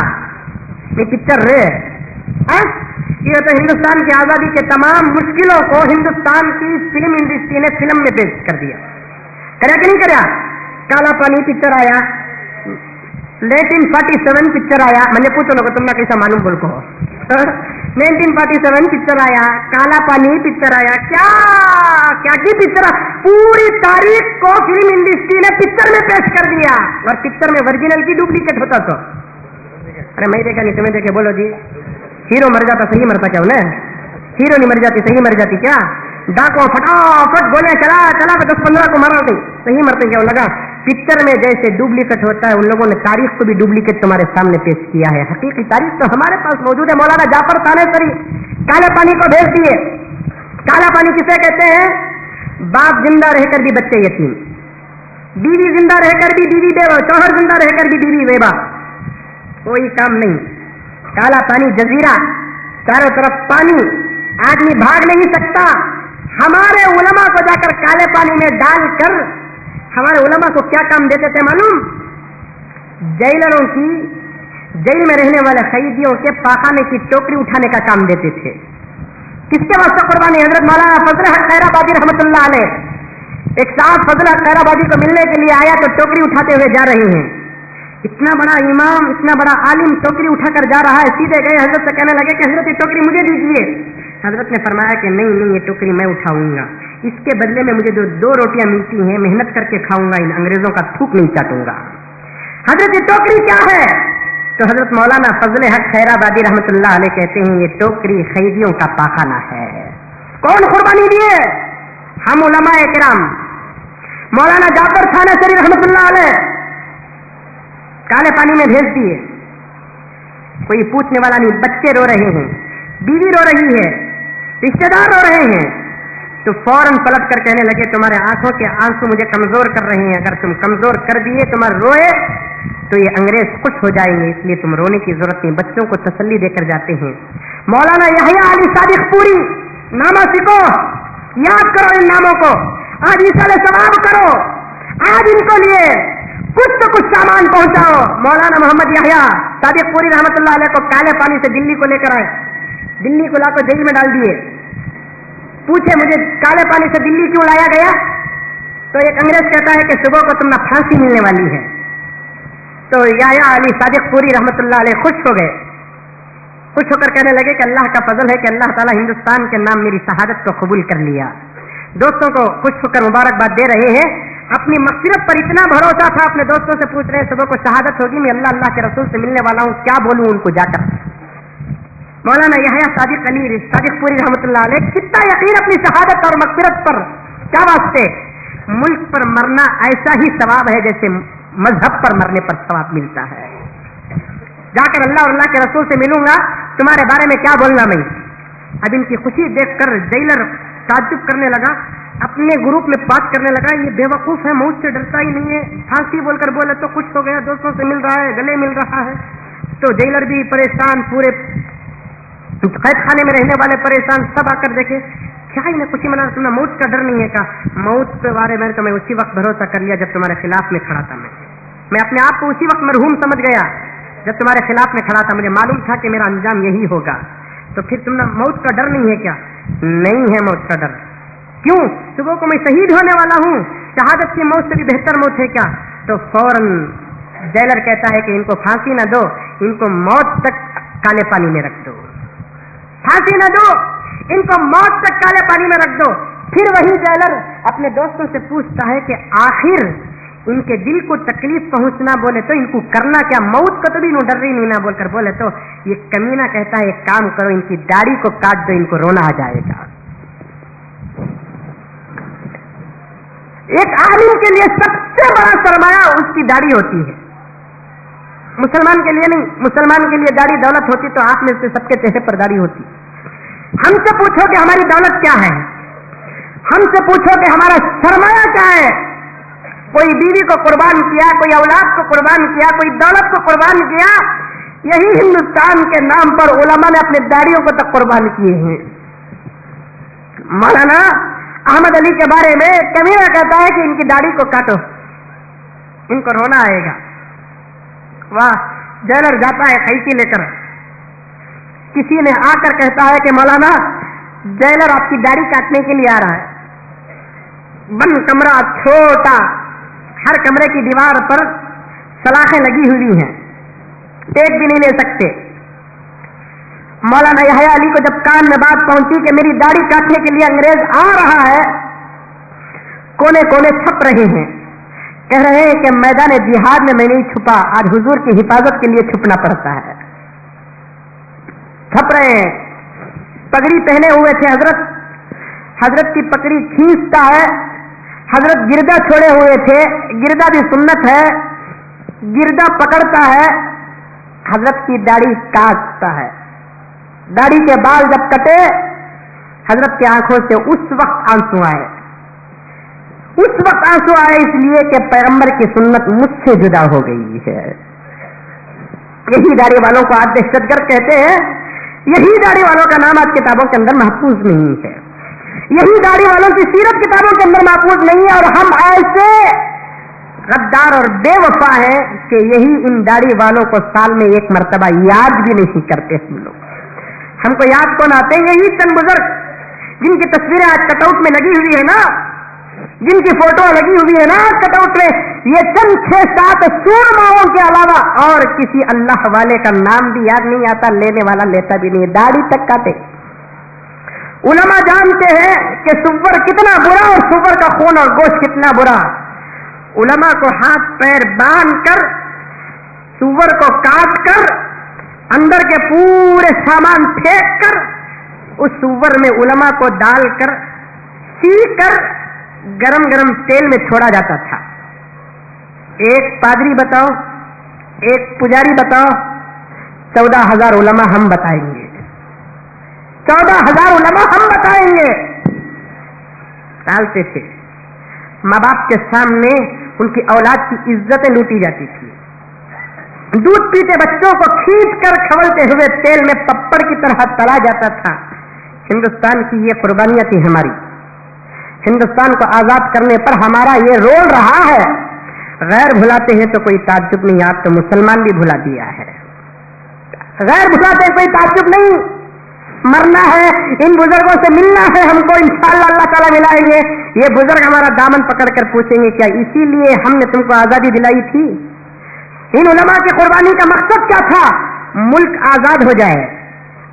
ये पिक्चर रे। ये तो हिंदुस्तान की आजादी के तमाम मुश्किलों को हिंदुस्तान की फिल्म इंडस्ट्री ने फिल्म में पेश कर दिया। करया कि नहीं करया? काला पानी पिक्चर आया, 1947 पिक्चर आया, मैंने पूछो लोगों तुमने कैसा मालूम बोल को 1947 पिक्चर आया, काला पानी पिक्चर आया, क्या क्या की पिक्चर, पूरी तारीख को फिल्म इंडस्ट्री ने पिक्चर में पेश कर दिया। और पिक्चर में ओरिजिनल की डुप्लीकेट होता तो अरे मैं देखा नहीं, तुम्हें देखे बोलो जी। हीरो मर जाता सही मरता क्या उन्हें? हीरो नहीं मर जाती सही मर जाती क्या? डाको फटाफट गोले चला 10-15 को मारा नहीं सही मरते क्या? लगा पिक्चर में जैसे डुप्लीकेट होता है, उन लोगों ने तारीख को भी डुप्लीकेट तुम्हारे सामने पेश किया है। हकीकी तारीख तो हमारे पास मौजूद है। मौलाना जाफर थानेसरी काले पानी को भेज दिए। काला पानी किसे कहते हैं? बाप जिंदा रहकर भी बच्चे यतीम, बीवी जिंदा रहकर भी बीवी बेवा, शौहर जिंदा रहकर भी बीवी बेवा, कोई काम नहीं। काला पानी जजीरा, चारों तरफ पानी, आदमी भाग नहीं सकता। हमारे उलमा को जाकर काले पानी में डालकर हमारे उलमा को क्या काम देते थे मालूम? जेलरों की, जेल में रहने वाले कैदियों के पाखाने की टोकरी उठाने का काम देते थे। किसके वास्ते कुर्बानी? हजरत मौलाना फजल हक खैराबादी रहमतुल्लाह अलैह। एक साहब फजल हक खैराबादी को मिलने के लिए आया तो टोकरी उठाते हुए जा रहे हैं। इतना बड़ा इमाम, इतना बड़ा आलिम टोकरी उठाकर जा रहा है। सीधे गए हजरत से कहने लगे कि हजरत ये टोकरी मुझे दीजिए। हजरत ने फरमाया कि नहीं नहीं, ये टोकरी मैं उठाऊंगा, इसके बदले में मुझे जो 2 रोटियां मिलती हैं मेहनत करके खाऊंगा, इन अंग्रेजों का थूक नहीं चाटूंगा। हजरत ये टोकरी क्या है? तो हजरत मौलाना फजल हक खैराबादी रहमतुल्लाह अलैह कहते हैं ये टोकरी खैदियों का पाखाना है। कौन कुर्बानी दिए? हम उलमाए किराम। मौलाना जाफर थानेसरी रहमतुल्लाह अलैह काले पानी में भेज दिए। कोई पूछने वाला नहीं, बच्चे रो रहे हैं, बीवी रो रही है, रिश्तेदार रो रहे हैं। तो फौरन पलट कर कहने लगे तुम्हारे आंखों के आंसू मुझे कमजोर कर रहे हैं, अगर तुम कमजोर कर दिए, तुम्हारे रोए تو یہ انگریز خوش ہو جائیں گے، اس لیے تم رونے کی ضرورت نہیں، بچوں کو تسلی دے کر جاتے ہیں۔ مولانا یحییٰ علی صادق پوری، نامہ سیکھو، یاد کرو ان ناموں کو، آج ایصال ثواب کرو، آج ان کو لیے کچھ تو کچھ سامان پہنچاؤ۔ مولانا محمد یحییٰ صادق پوری رحمۃ اللہ علیہ کو کالے پانی سے دلی کو لے کر آئے، دلی کو لا کر جیل میں ڈال دیے۔ پوچھے مجھے کالے پانی سے دلی کیوں لایا گیا؟ تو ایک انگریز کہتا ہے کہ صبح کو تمہیں پھانسی ملنے والی ہے۔ تو یحییٰ علی صادق پوری رحمۃ اللہ علیہ خوش ہو گئے، خوش ہو کر کہنے لگے کہ اللہ کا فضل ہے کہ اللہ تعالیٰ ہندوستان کے نام میری شہادت کو قبول کر لیا۔ دوستوں کو خوش ہو کر مبارکباد دے رہے ہیں، اپنی مغفرت پر اتنا بھروسہ تھا، اپنے دوستوں سے پوچھ رہے ہیں صبح کو شہادت ہوگی، میں اللہ کے رسول سے ملنے والا ہوں، کیا بولوں ان کو جا کر؟ مولانا یحییٰ صادق علی صادق پوری رحمۃ اللہ علیہ کتنا یقین اپنی شہادت اور مغفرت پر، کیا واسطے؟ ملک پر مرنا ایسا ہی ثواب ہے جیسے مذہب پر مرنے پر ثواب ملتا ہے۔ جا کر اللہ اور اللہ کے رسول سے ملوں گا، تمہارے بارے میں کیا بولنا میں؟ اب ان کی خوشی دیکھ کر جیلر تعجب کرنے لگا، اپنے گروپ میں بات کرنے لگا، یہ بے وقوف ہے، موت سے ڈرتا ہی نہیں ہے، پھانسی بول کر بولے تو خوش ہو گیا، دوستوں سے مل رہا ہے، گلے مل رہا ہے۔ تو جیلر بھی پریشان، پورے قید خانے میں رہنے والے پریشان، سب آ کر دیکھے کیا انہیں خوشی منا، تمہیں موت کا ڈر نہیں ہے کا؟ موت کے بارے میں تو میں اسی وقت بھروسہ کر لیا جب تمہارے خلاف میں کھڑا تھا، میں اپنے آپ کو اسی وقت مرحوم سمجھ گیا جب تمہارے خلاف میں کھڑا تھا، مجھے معلوم تھا کہ میرا انجام یہی ہوگا۔ تو پھر تم نے موت کا ڈر نہیں ہے کیا؟ نہیں ہے موت کا ڈر۔ کیوں؟ صبح کو میں شہید ہونے والا ہوں، شہادت کی موت سے بھی بہتر موت ہے کیا؟ تو فوراً جیلر کہتا ہے کہ ان کو پھانسی نہ دو، ان کو موت تک کالے پانی میں رکھ دو، پھانسی نہ دو، ان کو موت تک کالے پانی میں رکھ دو۔ پھر وہی جیلر اپنے دوستوں سے پوچھتا ہے کہ آخر ان کے دل کو تکلیف پہنچنا بولے تو ان کو کرنا کیا؟ موت کو تو بھی ڈر رہی نہیں نہ بول کر بولے تو یہ کمینہ کہتا ہے ایک کام کرو، ان کی داڑھی کو کاٹ دو، ان کو رونا آ جائے گا۔ ایک عالم کے لیے سب سے بڑا سرمایہ اس کی داڑھی ہوتی ہے، مسلمان کے لیے نہیں۔ مسلمان کے لیے داڑھی دولت ہوتی تو آپ میں سے سب کے چہرے پر داڑھی ہوتی۔ ہم سے پوچھو کہ ہماری دولت کیا ہے، ہم سے پوچھو کہ ہمارا سرمایہ کیا ہے؟ کوئی بیوی کو قربان کیا، کوئی اولاد کو قربان کیا، کوئی دولت کو قربان کیا، یہی ہندوستان کے نام پر علماء نے اپنے داڑھیوں کو تک قربان کیے ہیں۔ مولانا احمد علی کے بارے میں کمینہ کہتا ہے کہ ان کی داڑھی کو کاٹو، ان کو رونا آئے گا۔ واہ! جیلر جاتا ہے قیچی لے کر، کسی نے آ کر کہتا ہے کہ مولانا جیلر آپ کی داڑھی کاٹنے کے لیے آ رہا ہے۔ بند کمرہ چھوٹا، ہر کمرے کی دیوار پر سلاخیں لگی ہوئی ہیں، ٹیک بھی نہیں لے سکتے۔ مولانا یحییٰ علی کو جب کان میں بات پہنچی کہ میری داڑھی کاٹنے کے لیے انگریز آ رہا ہے، کونے کونے چھپ رہے ہیں، کہہ رہے ہیں کہ میدان جہاد میں نہیں چھپا، آج حضور کی حفاظت کے لیے چھپنا پڑتا ہے۔ چھپ رہے ہیں، پگڑی پہنے ہوئے تھے حضرت کی پگڑی کھینچتا ہے، حضرت گردہ چھوڑے ہوئے تھے، گردہ بھی سنت ہے، گردہ پکڑتا ہے، حضرت کی داڑھی کاٹتا ہے۔ داڑھی کے بال جب کٹے، حضرت کی آنکھوں سے اس وقت آنسو آئے، اس وقت آنسو آئے اس لیے کہ پیغمبر کی سنت مجھ سے جدا ہو گئی ہے۔ یہی داڑھی والوں کو آج دہشت گرد کہتے ہیں، یہی داڑھی والوں کا نام آج کتابوں کے اندر محفوظ نہیں ہے، یہی داڑھی والوں کی سیرت کتابوں کے اندر محفوظ نہیں ہے، اور ہم ایسے غدار اور بے وفا ہیں کہ یہی ان داڑھی والوں کو سال میں ایک مرتبہ یاد بھی نہیں کرتے۔ ہم کو یاد کون آتے ہیں؟ یہی چند بزرگ جن کی تصویریں آج کٹ آؤٹ میں لگی ہوئی ہے نا، جن کی فوٹو لگی ہوئی ہے نا کٹ آؤٹ میں، یہ چند 6-7 سورماؤں کے علاوہ اور کسی اللہ والے کا نام بھی یاد نہیں آتا، لینے والا لیتا بھی نہیں، داڑھی تک کاٹے۔ علماء جانتے ہیں کہ سور کتنا برا اور سور کا خون اور گوشت کتنا برا۔ علماء کو ہاتھ پیر باندھ کر، سور کو کاٹ کر، اندر کے پورے سامان پھینک کر، اس سور میں علماء کو ڈال کر سی کر گرم گرم تیل میں چھوڑا جاتا تھا۔ ایک پادری بتاؤ، ایک پجاری بتاؤ، 14,000 علماء ہم بتائیں گے، 14,000 علماء ہم بتائیں گے۔ ڈالتے تھے، ماں باپ کے سامنے ان کی اولاد کی عزتیں لوٹی جاتی تھی، दूध पीते बच्चों को खींच कर खवलते हुए तेल में पप्पड़ की तरह तला जाता था। हिंदुस्तान की ये कुर्बानियां थी हमारी। हिंदुस्तान को आजाद करने पर हमारा ये रोल रहा है। गैर भुलाते हैं तो कोई ताज्जुब नहीं, आप तो मुसलमान भी भुला दिया है। गैर भुलाते कोई ताज्जुब नहीं, मरना है, इन बुजुर्गों से मिलना है हमको, इंशाअल्लाह अल्लाह ताला मिलाएंगे। ये बुजुर्ग हमारा दामन पकड़कर पूछेंगे क्या इसीलिए हमने तुमको आजादी दिलाई थी? इन उलमा की कुर्बानी का मकसद क्या था? मुल्क आजाद हो जाए,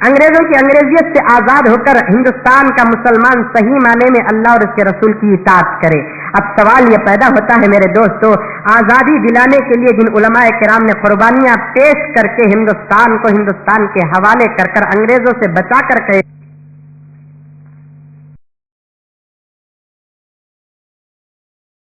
अंग्रेजों की अंग्रेजियत से आजाद होकर हिंदुस्तान का मुसलमान सही माने में अल्लाह और उसके रसूल की इताअत करे। अब सवाल ये पैदा होता है मेरे दोस्तों, आजादी दिलाने के लिए जिन उलमाए किराम ने कुर्बानियां पेश करके हिंदुस्तान को हिंदुस्तान के हवाले कर अंग्रेजों से बचा कर कहे